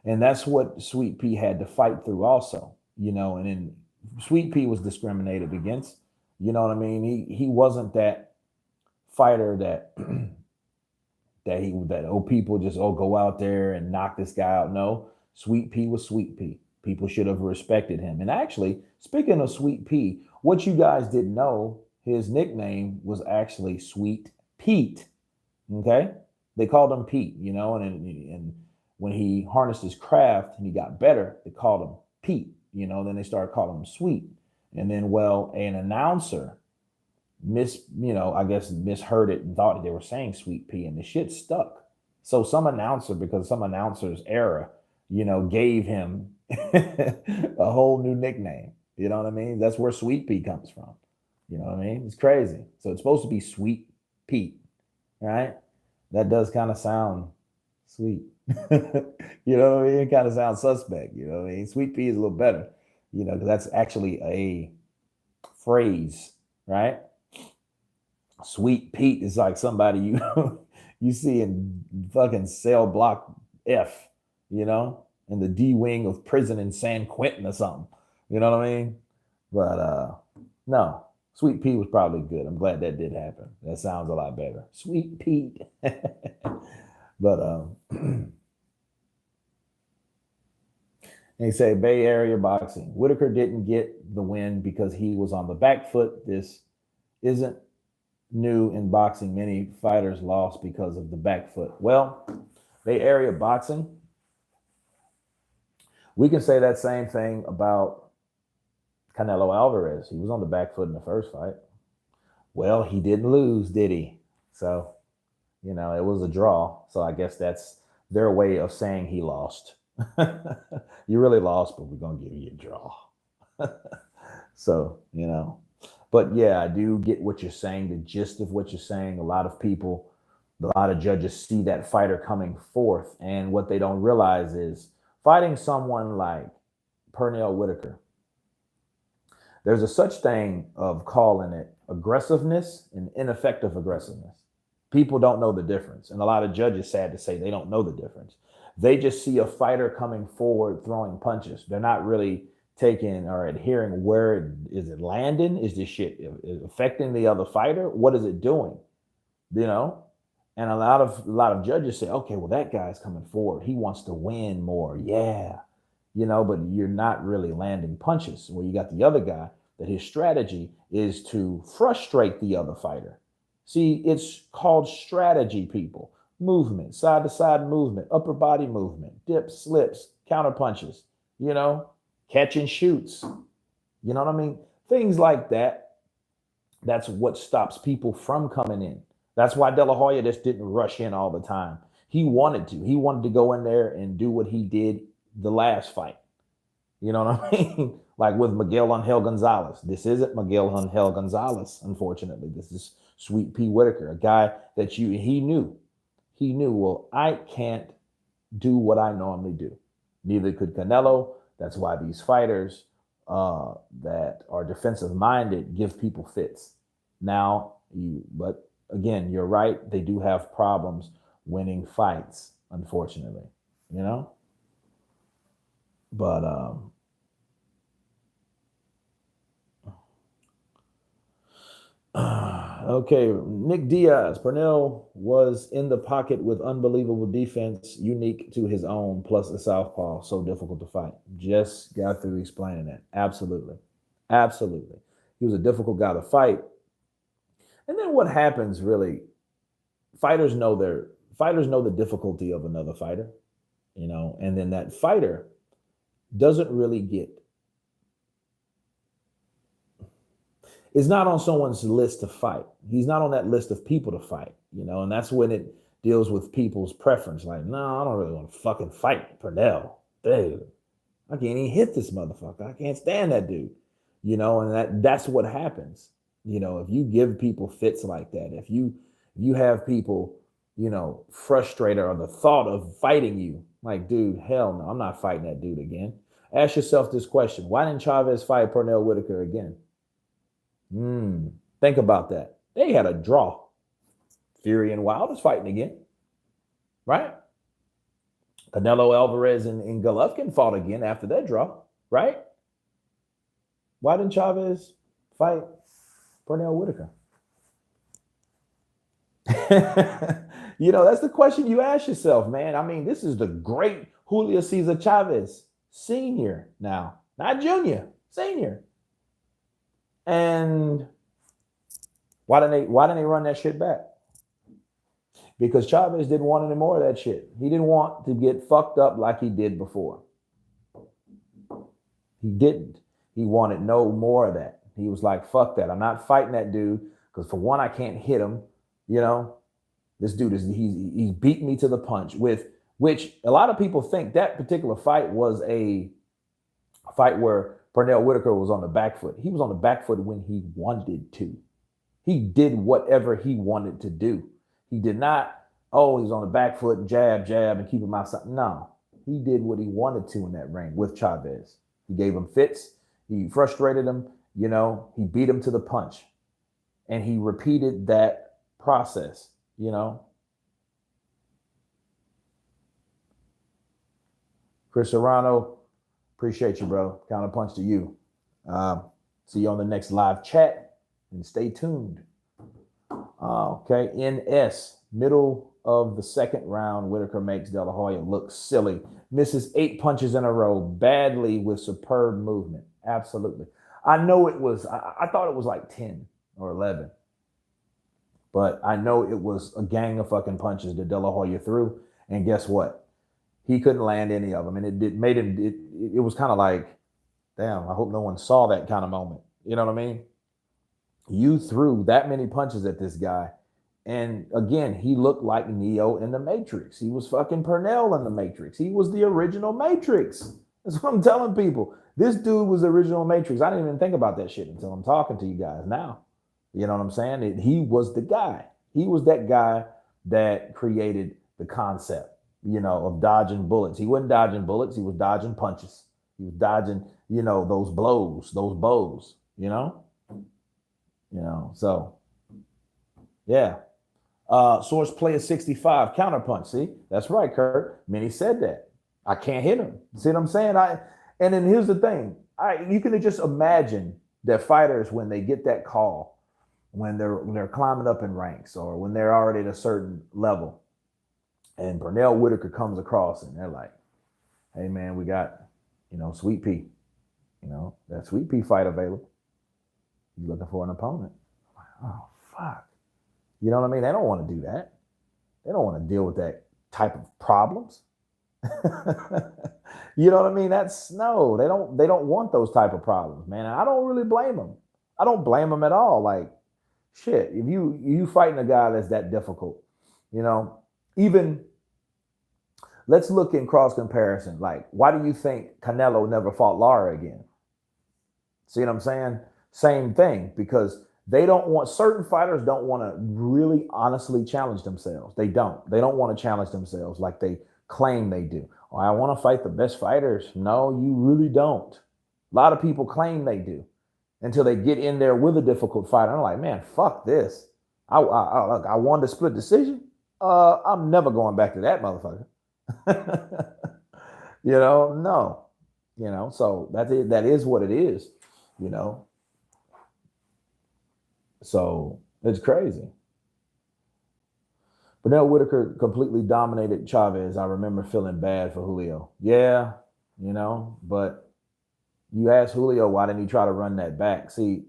And that's what Sweet Pea had to fight through also, and then Sweet Pea was discriminated against. You know what I mean? He wasn't that fighter that people just go out there and knock this guy out. No, Sweet Pea was Sweet Pea. People should have respected him. And actually, speaking of Sweet Pea, what you guys didn't know, his nickname was actually Sweet Pete. Okay, they called him Pete. And when he harnessed his craft and he got better, they called him Pete. Then they started calling him Sweet. And then, an announcer misheard it and thought that they were saying Sweet Pea, and the shit stuck. So some announcer's error, gave him a whole new nickname. You know what I mean? That's where Sweet Pea comes from. You know what I mean? It's crazy. So it's supposed to be Sweet Pete, right? That does kind of sound sweet. You know what I mean? It kind of sounds suspect. You know what I mean? Sweet Pea is a little better, because that's actually a phrase, right? Sweet Pete is like somebody you see in fucking cell block F, in the D wing of prison in San Quentin or something. You know what I mean? But no, Sweet Pea was probably good. I'm glad that did happen. That sounds a lot better. Sweet Pete. But they say Bay Area boxing. Whitaker didn't get the win because he was on the back foot. This isn't new in boxing. Many fighters lost because of the back foot. Well, Bay Area boxing, we can say that same thing about Canelo Alvarez. He was on the back foot in the first fight. Well, he didn't lose, did he? So, it was a draw. So I guess that's their way of saying he lost. You really lost, but we're going to give you a draw. So, but yeah, I do get what you're saying, the gist of what you're saying. A lot of judges see that fighter coming forth. And what they don't realize is fighting someone like Pernell Whitaker, There's a such thing of calling it aggressiveness and ineffective aggressiveness. People don't know the difference. And a lot of judges, sad to say, they don't know the difference. They just see a fighter coming forward throwing punches. They're not really taking or adhering where is it landing? Is this shit affecting the other fighter? What is it doing? You know? And a lot of judges say, okay, well, that guy's coming forward. He wants to win more. Yeah. But you're not really landing punches. Well, you got the other guy that his strategy is to frustrate the other fighter. See, it's called strategy, people. Movement, side to side movement, upper body movement, dips, slips, counter punches, catch and shoots. You know what I mean? Things like that. That's what stops people from coming in. That's why De La Hoya just didn't rush in all the time. He wanted to. He wanted to go in there and do what he did the last fight. You know what I mean? Like with Miguel Angel Gonzalez. This isn't Miguel Angel Gonzalez, unfortunately. This is Sweet Pea Whitaker, a guy that he knew. He knew, well, I can't do what I normally do. Neither could Canelo. That's why these fighters that are defensive minded give people fits. But again, you're right. They do have problems winning fights, unfortunately, But okay, Nick Diaz. Pernell was in the pocket with unbelievable defense, unique to his own, plus a southpaw, so difficult to fight. Just got through explaining that. Absolutely. Absolutely. He was a difficult guy to fight. And then what happens really, fighters know the difficulty of another fighter, and then that fighter doesn't really is not on someone's list to fight. He's not on that list of people to fight, and that's when it deals with people's preference. Like, no, I don't really want to fucking fight Pernell. Dude, I can't even hit this motherfucker. I can't stand that dude, and that's what happens. If you give people fits like that, if you have people, frustrated or the thought of fighting you, like, dude, hell no, I'm not fighting that dude again. Ask yourself this question. Why didn't Chavez fight Pernell Whitaker again? Think about that. They had a draw. Fury and Wilder is fighting again, right? Canelo Alvarez and Golovkin fought again after that draw, right? Why didn't Chavez fight Pernell Whitaker? That's the question you ask yourself, man. I mean, this is the great Julio Cesar Chavez, senior now, not junior, senior. And why didn't they run that shit back? Because Chavez didn't want any more of that shit. He didn't want to get fucked up like he did before. He didn't. He wanted no more of that. He was like, fuck that. I'm not fighting that dude because, for one, I can't hit him. This dude he's beat me to the punch, with which a lot of people think that particular fight was a fight where Pernell Whitaker was on the back foot. He was on the back foot when he wanted to. He did whatever he wanted to do. He did not, he's on the back foot, jab, and keep him outside. No, he did what he wanted to in that ring with Chavez. He gave him fits. He frustrated him. He beat him to the punch. And he repeated that process, Chris Serrano, appreciate you, bro. Counterpunch to you. See you on the next live chat, and stay tuned. Okay, NS, middle of the second round, Whitaker makes De La Hoya look silly. Misses 8 punches in a row, badly with superb movement. Absolutely. I know it was, I thought it was like 10 or 11. But I know it was a gang of fucking punches that De La Hoya threw. And guess what? He couldn't land any of them. And it was kind of like, damn, I hope no one saw that kind of moment. You know what I mean? You threw that many punches at this guy. And again, he looked like Neo in the Matrix. He was fucking Pernell in the Matrix. He was the original Matrix. That's what I'm telling people. This dude was the original Matrix. I didn't even think about that shit until I'm talking to you guys now. You know what I'm saying? He was the guy. He was that guy that created the concept, of dodging bullets. He wasn't dodging bullets. He was dodging punches. He was dodging, those blows, those bows. you know, so yeah. Source player 65, Counterpunch. See, that's right, Kurt. Many said that. I can't hit him. See what I'm saying? And then here's the thing. You can just imagine that fighters, when they get that call, when they're climbing up in ranks or when they're already at a certain level, and Pernell Whitaker comes across and they're like, hey man, we got, Sweet Pea, that Sweet Pea fight available. You looking for an opponent? Oh, fuck. You know what I mean? They don't want to do that. They don't want to deal with that type of problems. You know what I mean? No, they don't want those type of problems, man. And I don't really blame them. I don't blame them at all. Like, shit, if you fighting a guy that's that difficult, even let's look in cross comparison. Like, why do you think Canelo never fought Lara again? See what I'm saying? Same thing, because certain fighters don't want to really honestly challenge themselves. They don't want to challenge themselves like they claim they do. Oh, I want to fight the best fighters. No, you really don't. A lot of people claim they do until they get in there with a difficult fighter. I'm like, man, fuck this. I won the split decision. I'm never going back to that motherfucker. No. So that is what it is, So it's crazy. Pernell Whitaker completely dominated Chavez. I remember feeling bad for Julio. Yeah, but you ask Julio, why didn't he try to run that back? See,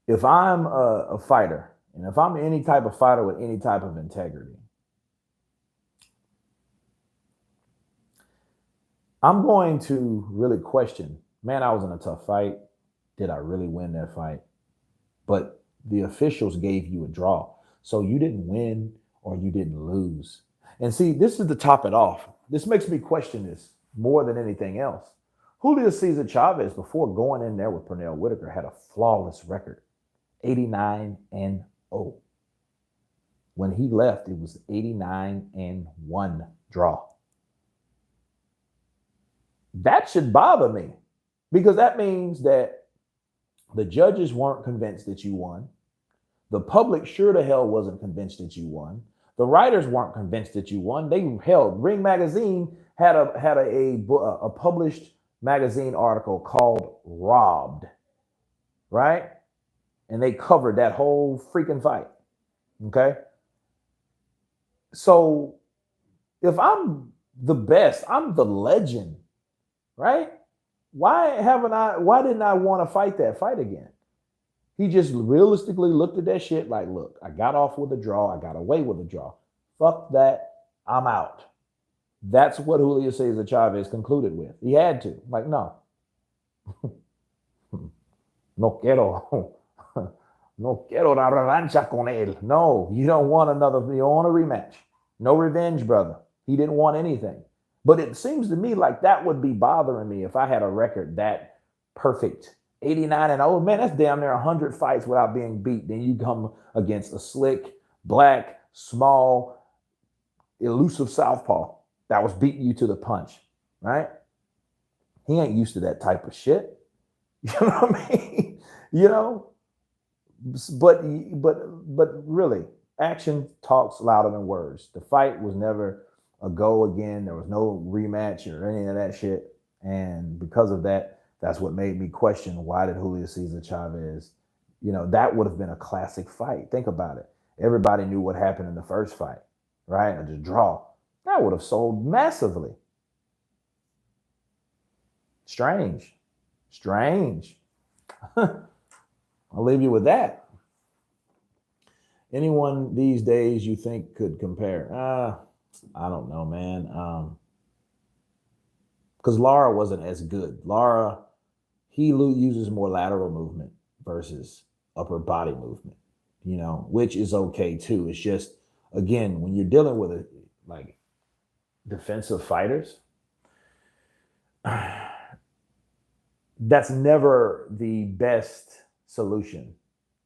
if I'm a fighter, and if I'm any type of fighter with any type of integrity, I'm going to really question, man, I was in a tough fight. Did I really win that fight? But the officials gave you a draw. So you didn't win or you didn't lose. And see, this is to top it off. This makes me question this more than anything else. Julio Cesar Chavez, before going in there with Pernell Whitaker, had a flawless record, 89-0. When he left, it was 89-1 draw. That should bother me, because that means that the judges weren't convinced that you won. The public sure to hell wasn't convinced that you won. The writers weren't convinced that you won. Ring Magazine had a published magazine article called Robbed, right? And they covered that whole freaking fight. Okay. So if I'm the best, I'm the legend, right? Why didn't I want to fight that fight again? He just realistically looked at that shit like, look, I got off with a draw. I got away with a draw. Fuck that. I'm out. That's what Julio Cesar Chavez concluded with. He had to. Like, no. No quiero la revancha con él. No, you don't want you don't want a rematch. No revenge, brother. He didn't want anything. But it seems to me like that would be bothering me if I had a record that perfect. 89-0, man, that's damn near 100 fights without being beat. Then you come against a slick, black, small, elusive southpaw that was beating you to the punch, right? He ain't used to that type of shit. You know what I mean? But really, action talks louder than words. The fight was never a go again. There was no rematch or any of that shit. And because of that, that's what made me question, why did Julio Cesar Chavez, that would have been a classic fight. Think about it. Everybody knew what happened in the first fight, right? Or the draw. That would have sold massively. Strange. I'll leave you with that. Anyone these days you think could compare? I don't know, man. Because Lara wasn't as good. Lara, he uses more lateral movement versus upper body movement, which is okay too. It's just, again, when you're dealing with like defensive fighters, that's never the best solution.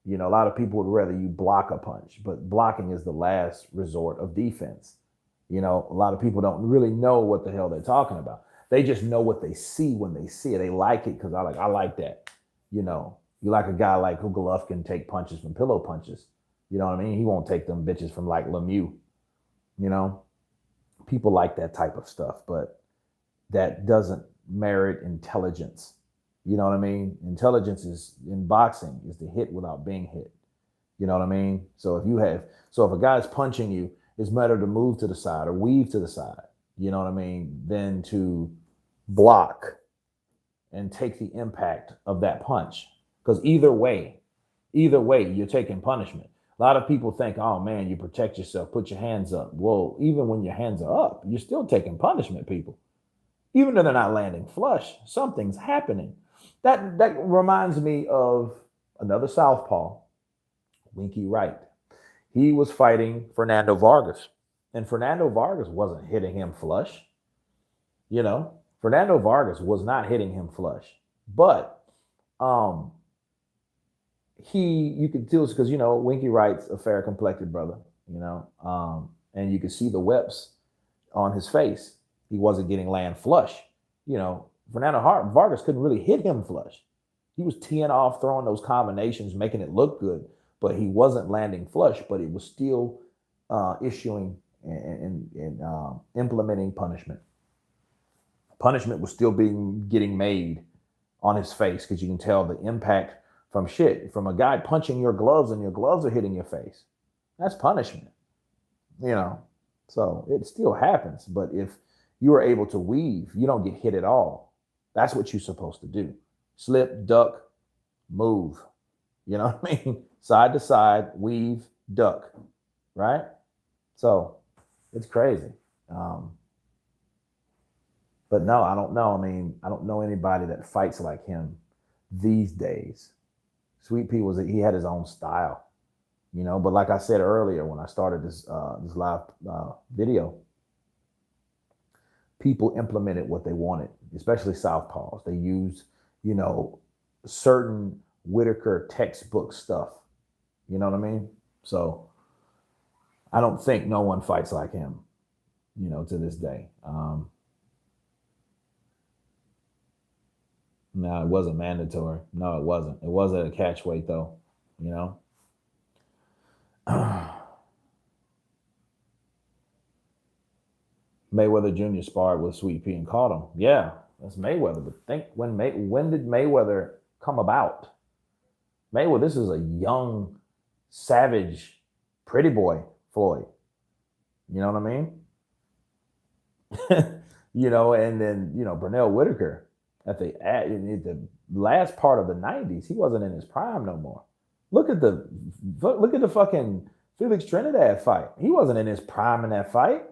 A lot of people would rather you block a punch, but blocking is the last resort of defense. A lot of people don't really know what the hell they're talking about. They just know what they see when they see it. They like it because I like that. You like a guy like who Golovkin take punches from pillow punches. You know what I mean? He won't take them bitches from like Lemieux. You know, people like that type of stuff, but that doesn't merit intelligence. You know what I mean? Intelligence is in boxing is to hit without being hit. You know what I mean? So if a guy's punching you, it's better to move to the side or weave to the side. You know what I mean? Than to block and take the impact of that punch. Because either way, you're taking punishment. A lot of people think, oh man, you protect yourself, put your hands up. Well, even when your hands are up, you're still taking punishment, people. Even though they're not landing flush, something's happening. That reminds me of another southpaw, Winky Wright. He was fighting Fernando Vargas, and Fernando Vargas wasn't hitting him flush. You know, Fernando Vargas was not hitting him flush, but um, you could tell because Winky Wright's a fair complected brother, and you could see the webs on his face. He wasn't getting land flush. Fernando Vargas couldn't really hit him flush. He was teeing off, throwing those combinations, making it look good, but he wasn't landing flush. But it was still issuing and implementing punishment. Punishment was still getting made on his face because you can tell the impact from a guy punching your gloves and your gloves are hitting your face. That's punishment, So it still happens. But if you are able to weave, you don't get hit at all. That's what you're supposed to do. Slip, duck, move. You know what I mean? Side to side, weave, duck. Right? So it's crazy. But no, I don't know. I mean, I don't know anybody that fights like him these days. Sweet Pea he had his own style, But like I said earlier, when I started this live video, people implemented what they wanted, especially southpaws. They used, certain Whitaker textbook stuff. You know what I mean? So I don't think no one fights like him, to this day. No, it wasn't mandatory. No, it wasn't. It wasn't a catch weight though, Mayweather Jr. sparred with Sweet Pea and caught him. Yeah, that's Mayweather. But think when did Mayweather come about? Mayweather, this is a young, savage, pretty boy Floyd. You know what I mean? And then Pernell Whitaker at the last part of the 90s, he wasn't in his prime no more. Look at the fucking Felix Trinidad fight. He wasn't in his prime in that fight.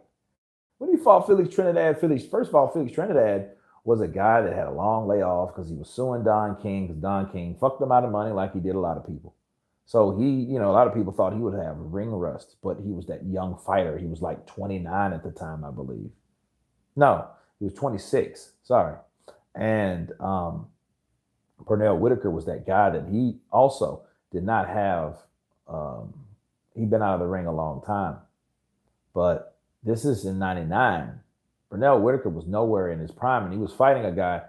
When he fought Felix Trinidad, first of all, Felix Trinidad was a guy that had a long layoff because he was suing Don King because Don King fucked him out of money like he did a lot of people. So a lot of people thought he would have ring rust, but he was that young fighter. He was like 29 at the time, I believe. No, he was 26. Sorry. And Pernell Whitaker was that guy that he also did not have. He'd been out of the ring a long time, but this is in '99. Pernell Whitaker was nowhere in his prime, and he was fighting a guy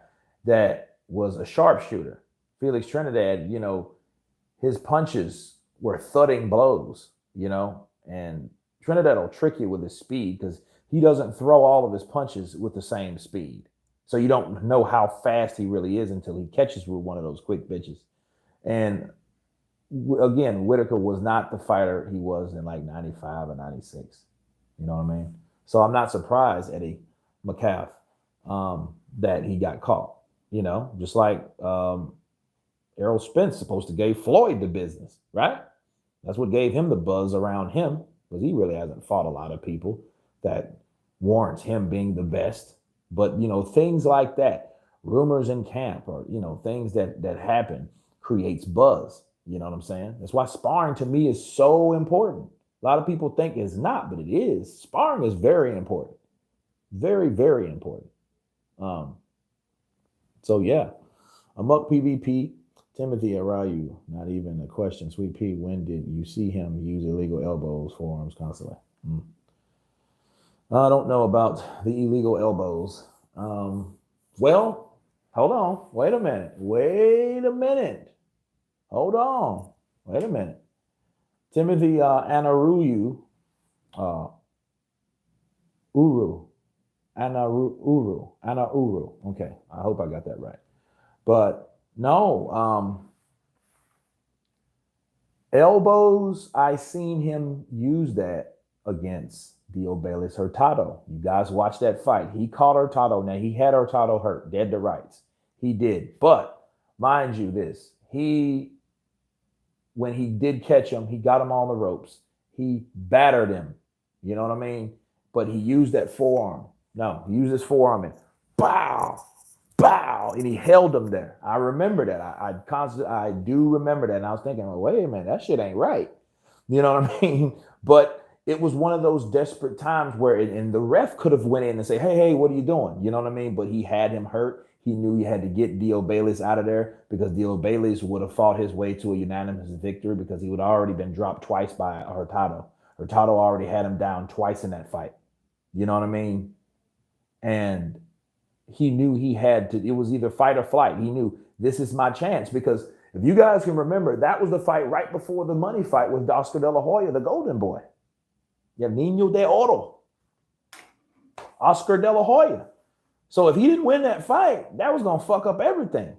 that was a sharpshooter. Felix Trinidad, his punches were thudding blows, and Trinidad will trick you with his speed because he doesn't throw all of his punches with the same speed. So you don't know how fast he really is until he catches with one of those quick bitches. And again, Whitaker was not the fighter he was in like 95 or 96. You know what I mean? So I'm not surprised, Eddie McCaff, that he got caught. Just like Errol Spence supposed to gave Floyd the business, right? That's what gave him the buzz around him because he really hasn't fought a lot of people that warrants him being the best. But, things like that, rumors in camp or, things that happen creates buzz. You know what I'm saying? That's why sparring to me is so important. A lot of people think it's not, but it is. Sparring is very important. Very, very important. So, yeah, Amok PvP, Timothy Arayu, not even a question. Sweet Pea, when did you see him use illegal elbows, forearms constantly? I don't know about the illegal elbows. Well, hold on. Wait a minute. Hold on. Wait a minute. Timothy Anaruyu, uh, Uru, Anauru. Okay, I hope I got that right. But no, elbows. I seen him use that against Dio Bayless Hurtado. You guys watch that fight. He caught Hurtado. Now he had Hurtado hurt, dead to rights. He did, but mind you, this he when he did catch him, he got him on the ropes. He battered him. You know what I mean? But he used that forearm. No, he used his forearm and bow, bow, and he held him there. I remember that. I do remember that. And I was thinking, well, wait a minute, that shit ain't right. You know what I mean? But it was one of those desperate times where, and the ref could have went in and say, hey, what are you doing? You know what I mean? But he had him hurt. He knew he had to get Dio Bayless out of there because Dio Bayless would have fought his way to a unanimous victory because he would already been dropped twice by Hurtado. Hurtado already had him down twice in that fight. You know what I mean? And he knew he had to, it was either fight or flight. He knew this is my chance because if you guys can remember, that was the fight right before the money fight with Oscar De La Hoya, the Golden Boy. Yeah, Nino de Oro. Oscar De La Hoya. So if he didn't win that fight, that was gonna fuck up everything.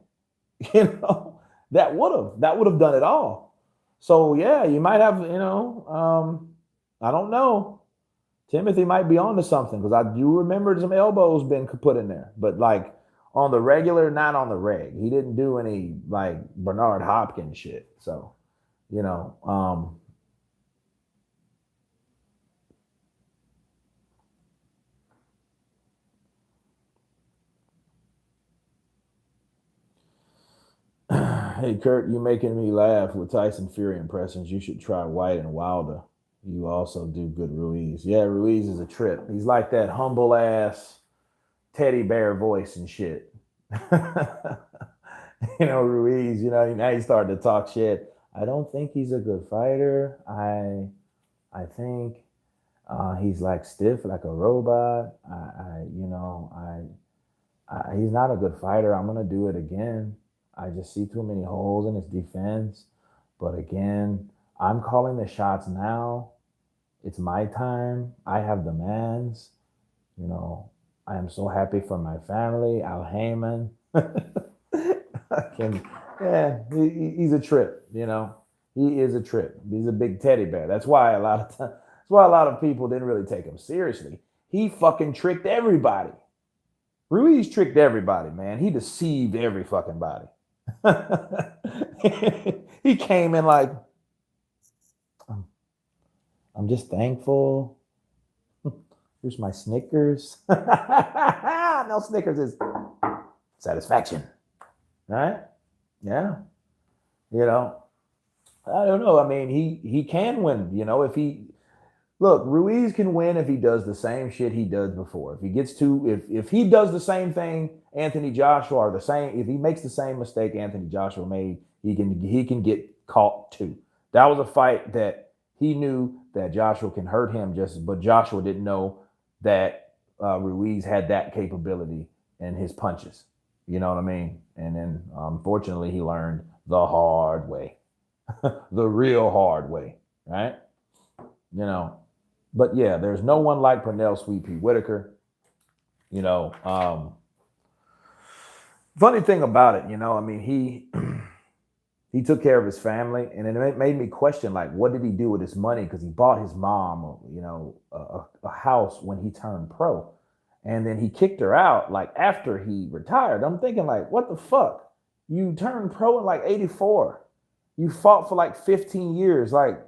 You know, that would have done it all. So yeah, you might have, I don't know. Timothy might be onto something because I do remember some elbows been put in there, but like on the regular, not on the reg. He didn't do any like Bernard Hopkins shit. So, hey Kurt, you making me laugh with Tyson Fury impressions. You should try White and Wilder. You also do good Ruiz. Yeah, Ruiz is a trip. He's like that humble ass teddy bear voice and shit. Ruiz, now he's starting to talk shit. I don't think he's a good fighter. I think he's like stiff like a robot. He's not a good fighter. I'm gonna do it again. I just see too many holes in his defense. But again, I'm calling the shots now. It's my time. I have demands. I am so happy for my family. Al Heyman. He's a trip. He is a trip. He's a big teddy bear. That's why a lot of people didn't really take him seriously. He fucking tricked everybody. Ruiz tricked everybody, man. He deceived every fucking body. He came in like, I'm just thankful. Here's my Snickers. No, Snickers is satisfaction. Right? Yeah. I don't know. I mean, he can win, Ruiz can win if he does the same shit he does before. If he gets if he does the same thing Anthony Joshua or if he makes the same mistake Anthony Joshua made, he can get caught too. That was a fight that he knew that Joshua can hurt him but Joshua didn't know that Ruiz had that capability in his punches. You know what I mean? And then unfortunately he learned the hard way. The real hard way, right? But yeah, there's no one like Pernell Sweet Pea Whitaker. Funny thing about it, he took care of his family, and it made me question, like, what did he do with his money? Because he bought his mom, a house when he turned pro, and then he kicked her out like after he retired. I'm thinking, like, what the fuck? You turned pro in like '84. You fought for like 15 years, like.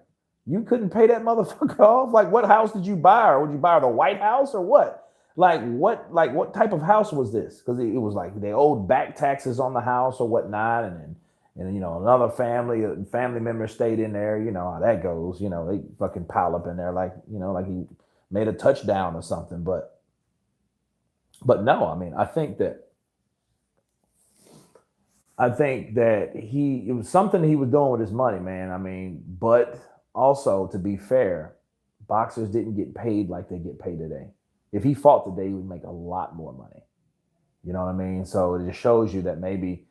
You couldn't pay that motherfucker off? Like, what house did you buy? Or would you buy her the White House or what? What type of house was this? Because it was like they owed back taxes on the house or whatnot. And another family member stayed in there. You know how that goes. They fucking pile up in there like he made a touchdown or something. But no, I mean, I think that it was something he was doing with his money, man. I mean, but also, to be fair, boxers didn't get paid like they get paid today. If he fought today, he would make a lot more money. You know what I mean? So it just shows you that maybe,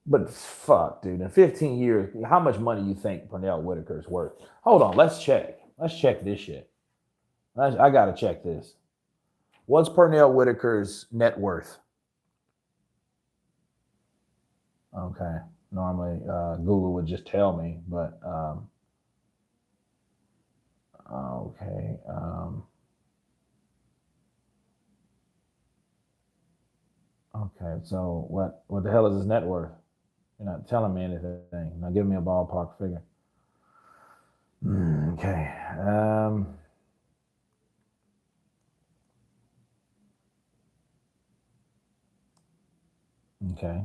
But fuck, dude, in 15 years, how much money you think Pernell Whitaker is worth? Hold on, let's check. Let's check this shit. I gotta check this. What's Pernell Whitaker's net worth? Okay. Normally, Google would just tell me, but okay. Okay. So what the hell is his net worth? You're not telling me anything. Not giving me a ballpark figure. Okay. Okay.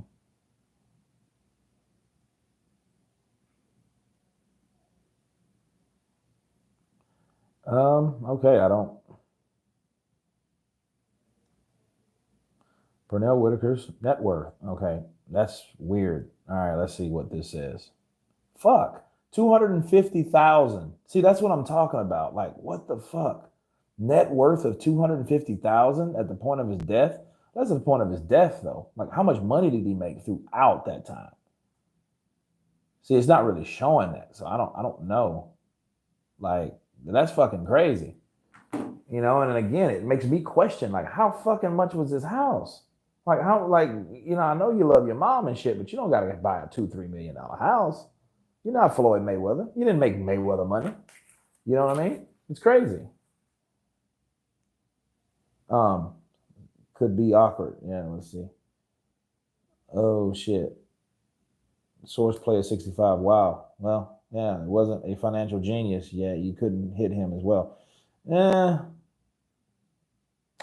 Okay. I don't. Pernell Whitaker's net worth. Okay. That's weird. All right. Let's see what this says. Fuck. 250,000. See, that's what I'm talking about. Like, what the fuck? Net worth of 250,000 at the point of his death? That's the point of his death, though. Like, how much money did he make throughout that time? See, it's not really showing that. So I don't know. Like, that's fucking crazy. And then again, it makes me question, like, how fucking much was this house? Like, how, like, I know you love your mom and shit, but you don't gotta buy a $2-3 million house. You're not Floyd Mayweather. You didn't make Mayweather money. You know what I mean? It's crazy. Um, could be awkward. Yeah, let's see. Oh shit. Source player 65. Wow. Well, yeah, it wasn't a financial genius. Yeah, you couldn't hit him as well. Eh,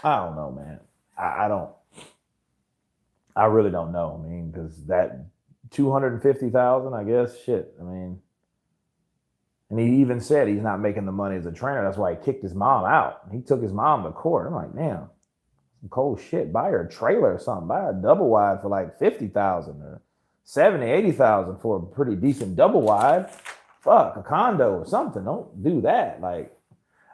I don't know, man. I don't. I really don't know. I mean, because that 250,000, I guess. Shit. I mean, and he even said he's not making the money as a trainer. That's why he kicked his mom out. He took his mom to court. I'm like, man, some cold shit. Buy her a trailer or something. Buy a double wide for like 50,000 or 70, 80,000 for a pretty decent double wide. Fuck, a condo or something. Don't do that. Like,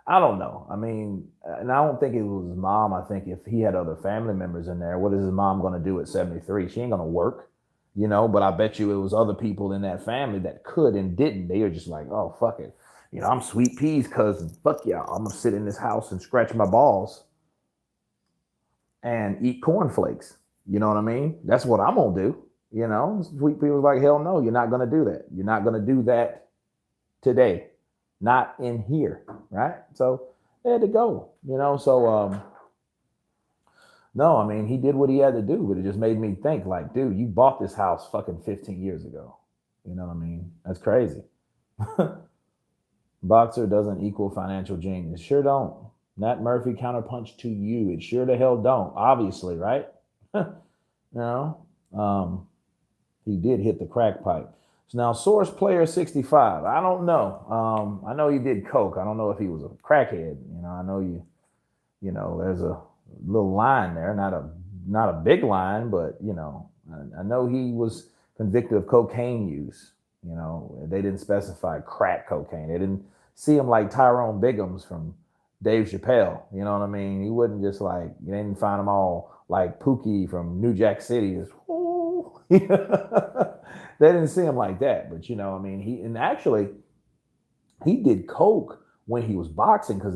I don't know. I mean, and I don't think it was his mom. I think if he had other family members in there, what is his mom going to do at 73? She ain't going to work, but I bet you it was other people in that family that could and didn't. They were just like, oh, fuck it. I'm Sweet Pea's cousin. Fuck yeah. I'm going to sit in this house and scratch my balls and eat cornflakes. You know what I mean? That's what I'm going to do. Sweet Pea was like, hell no, you're not going to do that. You're not going to do that today. Not in here, right? So they had to go, So no, I mean he did what he had to do, but it just made me think, like, dude, you bought this house fucking 15 years ago. You know what I mean? That's crazy. Boxer doesn't equal financial genius. Sure don't. Nat Murphy counterpunch to you. It sure the hell don't. Obviously, right? No. He did hit the crack pipe. So now, source player 65. I don't know. I know he did coke. I don't know if he was a crackhead. I know there's a little line there, not a big line, but I know he was convicted of cocaine use. They didn't specify crack cocaine. They didn't see him like Tyrone Biggums from Dave Chappelle. You know what I mean? He wasn't just like, you didn't find him all like Pookie from New Jack City. Just, they didn't see him like that, but I mean, he did coke when he was boxing because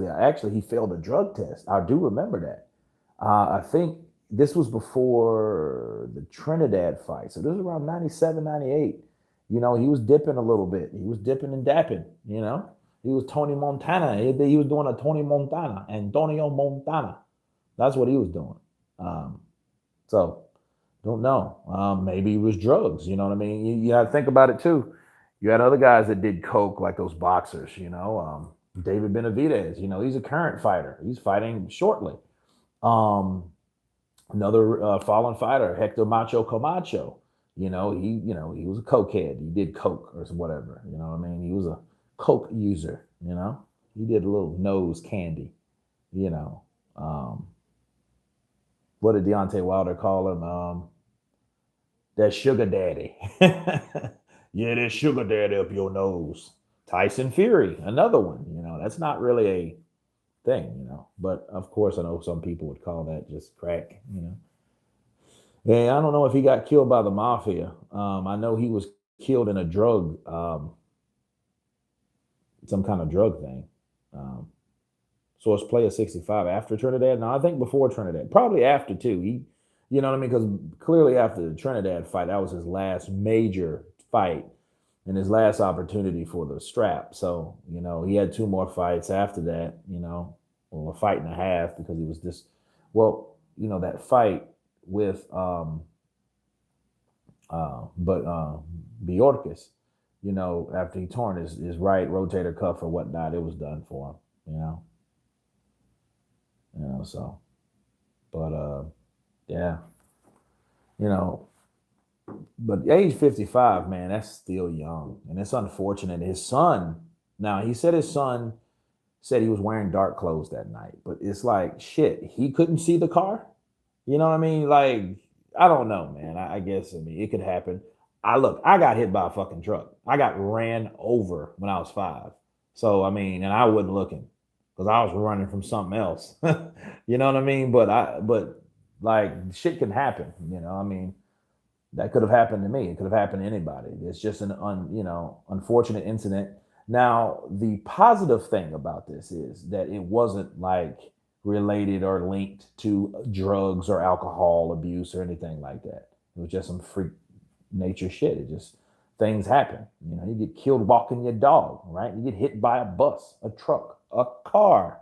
he failed a drug test. I do remember that. I think this was before the Trinidad fight, so this was around 97, 98. He was dipping a little bit. He was dipping and dapping. He was Tony Montana. He was doing a Tony Montana, Antonio Montana. That's what he was doing. So don't know. Maybe it was drugs. You know what I mean? You got to think about it too. You had other guys that did coke, like those boxers. David Benavidez. He's a current fighter. He's fighting shortly. Another fallen fighter, Hector Macho Camacho. He was a cokehead. He did coke or whatever. You know what I mean? He was a coke user. He did a little nose candy. What did Deontay Wilder call him? That sugar daddy. Yeah, that sugar daddy up your nose. Tyson Fury, another one. That's not really a thing. But of course, I know some people would call that just crack. Yeah, I don't know if he got killed by the mafia. I know he was killed in a drug, some kind of drug thing. Um, so it's Player 65 after Trinidad. No, I think before Trinidad, probably after too. You know what I mean? Because clearly after the Trinidad fight, that was his last major fight and his last opportunity for the strap. So he had two more fights after that. Or a fight and a half because he was just well, that fight with but Bjorkis, after he torn his right rotator cuff or whatnot, it was done for him. So, but yeah, you know, but age 55, man, that's still young, and it's unfortunate. His son, now he said his son said he was wearing dark clothes that night, but it's like shit. He couldn't see the car. You know what I mean? Like, I don't know, man. I guess it could happen. I got hit by a fucking truck. I got ran over when I was 5. So and I wasn't looking because I was running from something else. You know what I mean? But like shit can happen. That could have happened to me. It could have happened to anybody. It's just an unfortunate incident. Now, the positive thing about this is that it wasn't like related or linked to drugs or alcohol abuse or anything like that. It was just some freak nature shit. It just things happen. You get killed walking your dog, right? You get hit by a bus, a truck, a car,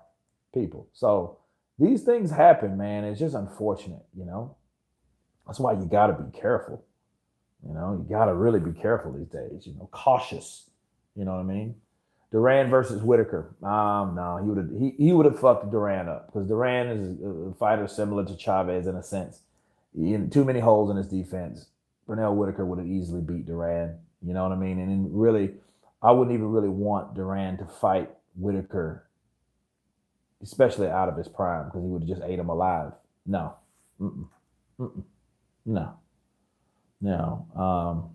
people. So these things happen, man. It's just unfortunate. That's why you got to be careful. You got to really be careful these days. Cautious. You know what I mean? Duran versus Whitaker. No, he would have fucked Duran up because Duran is a fighter similar to Chavez in a sense. Too many holes in his defense. Pernell Whitaker would have easily beat Duran. You know what I mean? And then really, I wouldn't even really want Duran to fight Whitaker, especially out of his prime, because he would have just ate him alive. No, mm-mm. Mm-mm. No, no.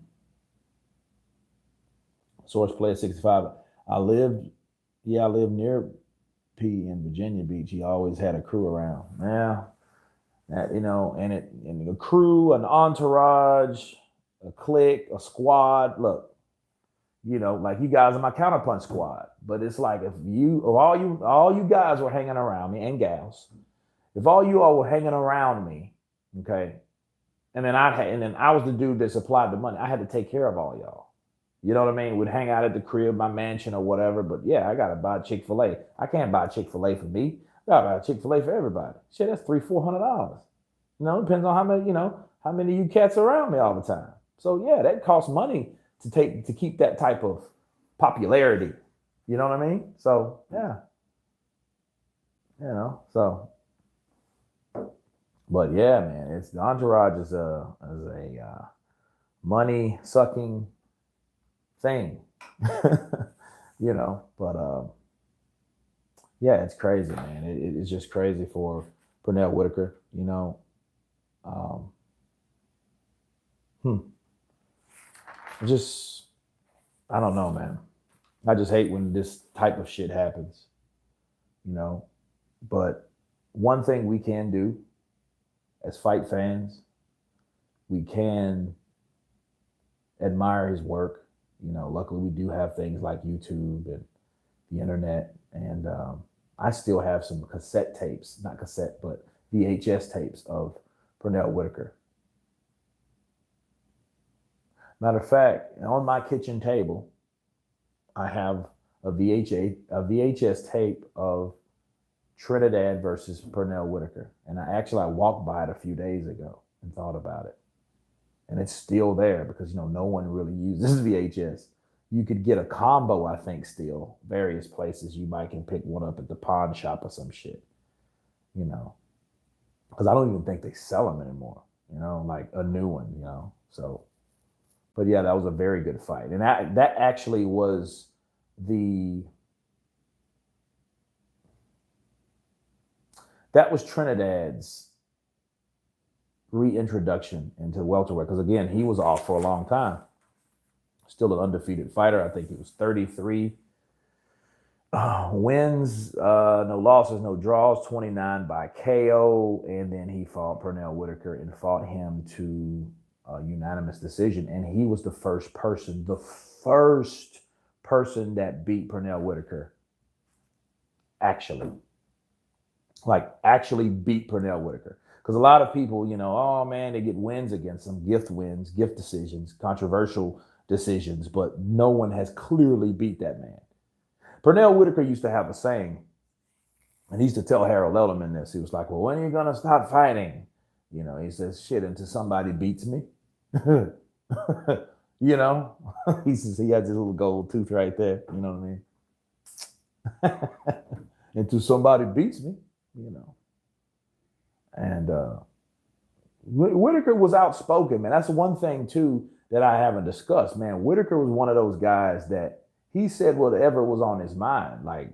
Source Player 65. I lived, yeah, I lived near P in Virginia Beach. He always had a crew around. Yeah, and a crew, an entourage, a clique, a squad. Look, like you guys are my Counterpunch squad. But it's like if all you guys were hanging around me and gals, if all you all were hanging around me, okay, and then I was the dude that supplied the money. I had to take care of all y'all. You know what I mean? We'd hang out at the crib, my mansion or whatever. But yeah, I gotta buy Chick-fil-A. I can't buy Chick-fil-A for me. I gotta buy Chick-fil-A for everybody. Shit, that's $300-$400. Depends on how many of you cats are around me all the time. So yeah, that costs money to keep that type of popularity. You know what I mean? So yeah, so but yeah, man, it's the entourage is a money sucking thing. But yeah, it's crazy, man. It's just crazy for Pernell Whitaker. Um, hmm. Just I don't know, man. I just hate when this type of shit happens. You know, but one thing we can do as fight fans, we can admire his work. Luckily we do have things like YouTube and the internet, and I still have some cassette tapes, not cassette, but VHS tapes of Pernell Whitaker. Matter of fact, on my kitchen table, I have a VHS tape of Trinidad versus Pernell Whitaker, and I walked by it a few days ago and thought about it, and it's still there because no one really uses VHS. You could get a combo, I think, still various places. You might can pick one up at the pawn shop or some shit, you know, because I don't even think they sell them anymore. Like a new one, So, but yeah, that was a very good fight, and that actually was the that was Trinidad's reintroduction into welterweight, because again, he was off for a long time. Still an undefeated fighter. I think he was 33 Wins, no losses, no draws, 29 by KO. And then he fought Pernell Whitaker and fought him to a unanimous decision. And he was the first person that beat Pernell Whitaker, actually. Like, actually beat Pernell Whitaker. Because a lot of people, oh man, they get wins against him, gift wins, gift decisions, controversial decisions, but no one has clearly beat that man. Pernell Whitaker used to have a saying, and he used to tell Harold Elderman this. He was like, well, when are you going to stop fighting? He says, shit, until somebody beats me. He says he has this little gold tooth right there. You know what I mean? Until somebody beats me, And Whitaker was outspoken, man. That's one thing, too, that I haven't discussed, man. Whitaker was one of those guys that he said whatever was on his mind, like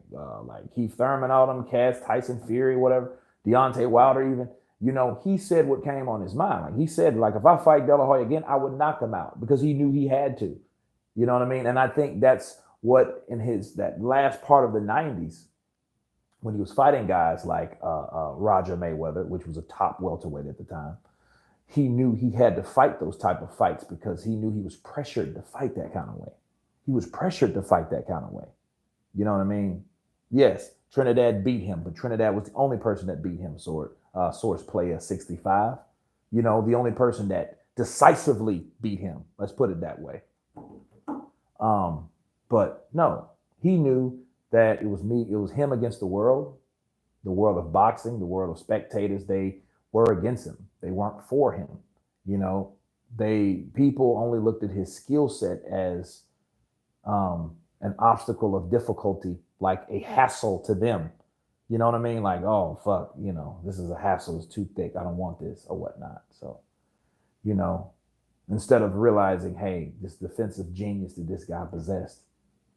Keith Thurman, all them cats, Tyson Fury, whatever, Deontay Wilder, even. He said what came on his mind. Like he said, like if I fight De La Hoya again, I would knock him out because he knew he had to. You know what I mean? And I think that's what in that last part of the '90s, when he was fighting guys like Roger Mayweather, which was a top welterweight at the time, he knew he had to fight those type of fights because he knew he was pressured to fight that kind of way. He was pressured to fight that kind of way. You know what I mean? Yes, Trinidad beat him, but Trinidad was the only person that beat him, Source Player 65. The only person that decisively beat him. Let's put it that way. But no, he knew that it was him against the world of boxing, the world of spectators. They were against him. They weren't for him. People only looked at his skill set as an obstacle of difficulty, like a hassle to them. You know what I mean? Like, oh, fuck, this is a hassle. It's too thick. I don't want this or whatnot. So, instead of realizing, hey, this defensive genius that this guy possessed,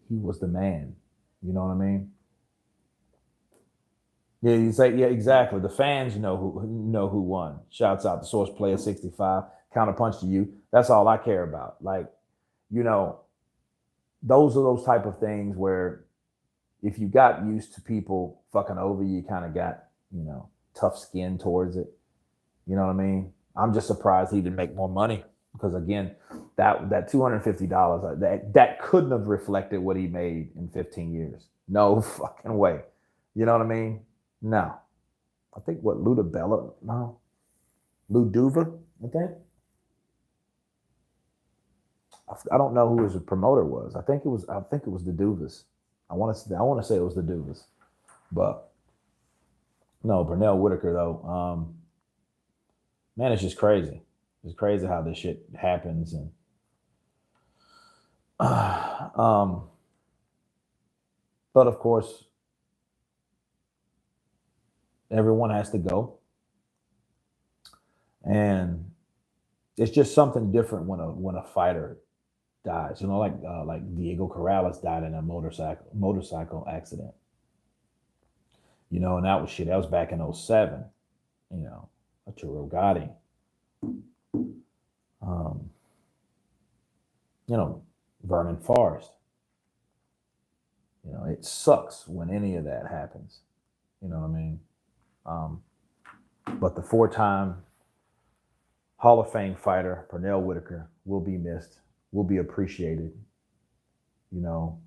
he was the man. You know what I mean? Yeah, you say, yeah, exactly. The fans know who won. Shouts out to Source Player 65. Counterpunch to you. That's all I care about. Like, those are those type of things where if you got used to people fucking over you, kind of got, tough skin towards it. You know what I mean? I'm just surprised he didn't make more money because again, that $250, that couldn't have reflected what he made in 15 years. No fucking way. You know what I mean? No. I think what Ludabella, no. Luduva, I think. I don't know who his promoter was. I think it was the Duvas. I want to say it was the Duvas. But no, Pernell Whitaker though. Man, it's just crazy. It's crazy how this shit happens and but of course everyone has to go. And it's just something different when a fighter dies. Like Diego Corrales died in a motorcycle accident. And that was back in '07. Arturo Gotti. Vernon Forrest. It sucks when any of that happens. You know what I mean? But the 4-time Hall of Fame fighter, Pernell Whitaker, will be missed, will be appreciated. And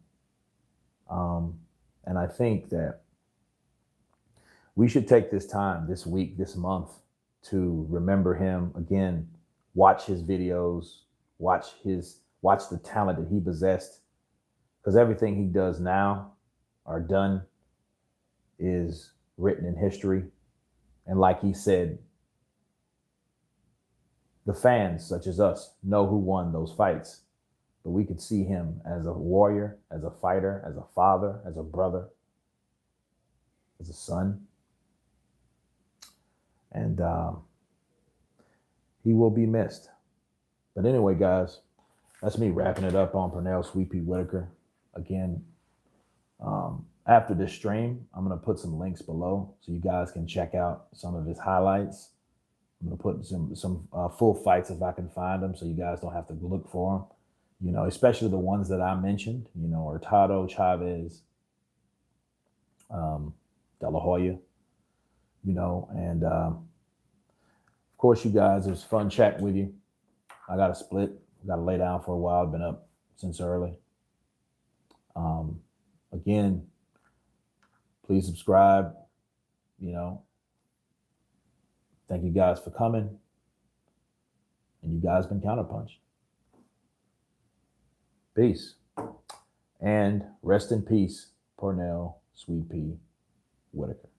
I think that we should take this time, this week, this month, to remember him again, watch his videos, watch the talent that he possessed, because everything he does now or done is written in history. And like he said, the fans, such as us, know who won those fights, but we could see him as a warrior, as a fighter, as a father, as a brother, as a son. And he will be missed. But anyway, guys, that's me wrapping it up on Pernell Sweet Pea Whitaker. Again, after this stream, I'm going to put some links below so you guys can check out some of his highlights. I'm going to put some full fights if I can find them so you guys don't have to look for them. Especially the ones that I mentioned, Hurtado, Chavez, De La Hoya, and of course, you guys, it was fun chatting with you. I got to split, got to lay down for a while. I've been up since early. Again, please subscribe. Thank you guys for coming. And you guys been Counterpunch. Peace. And rest in peace, Pernell Sweet Pea Whitaker.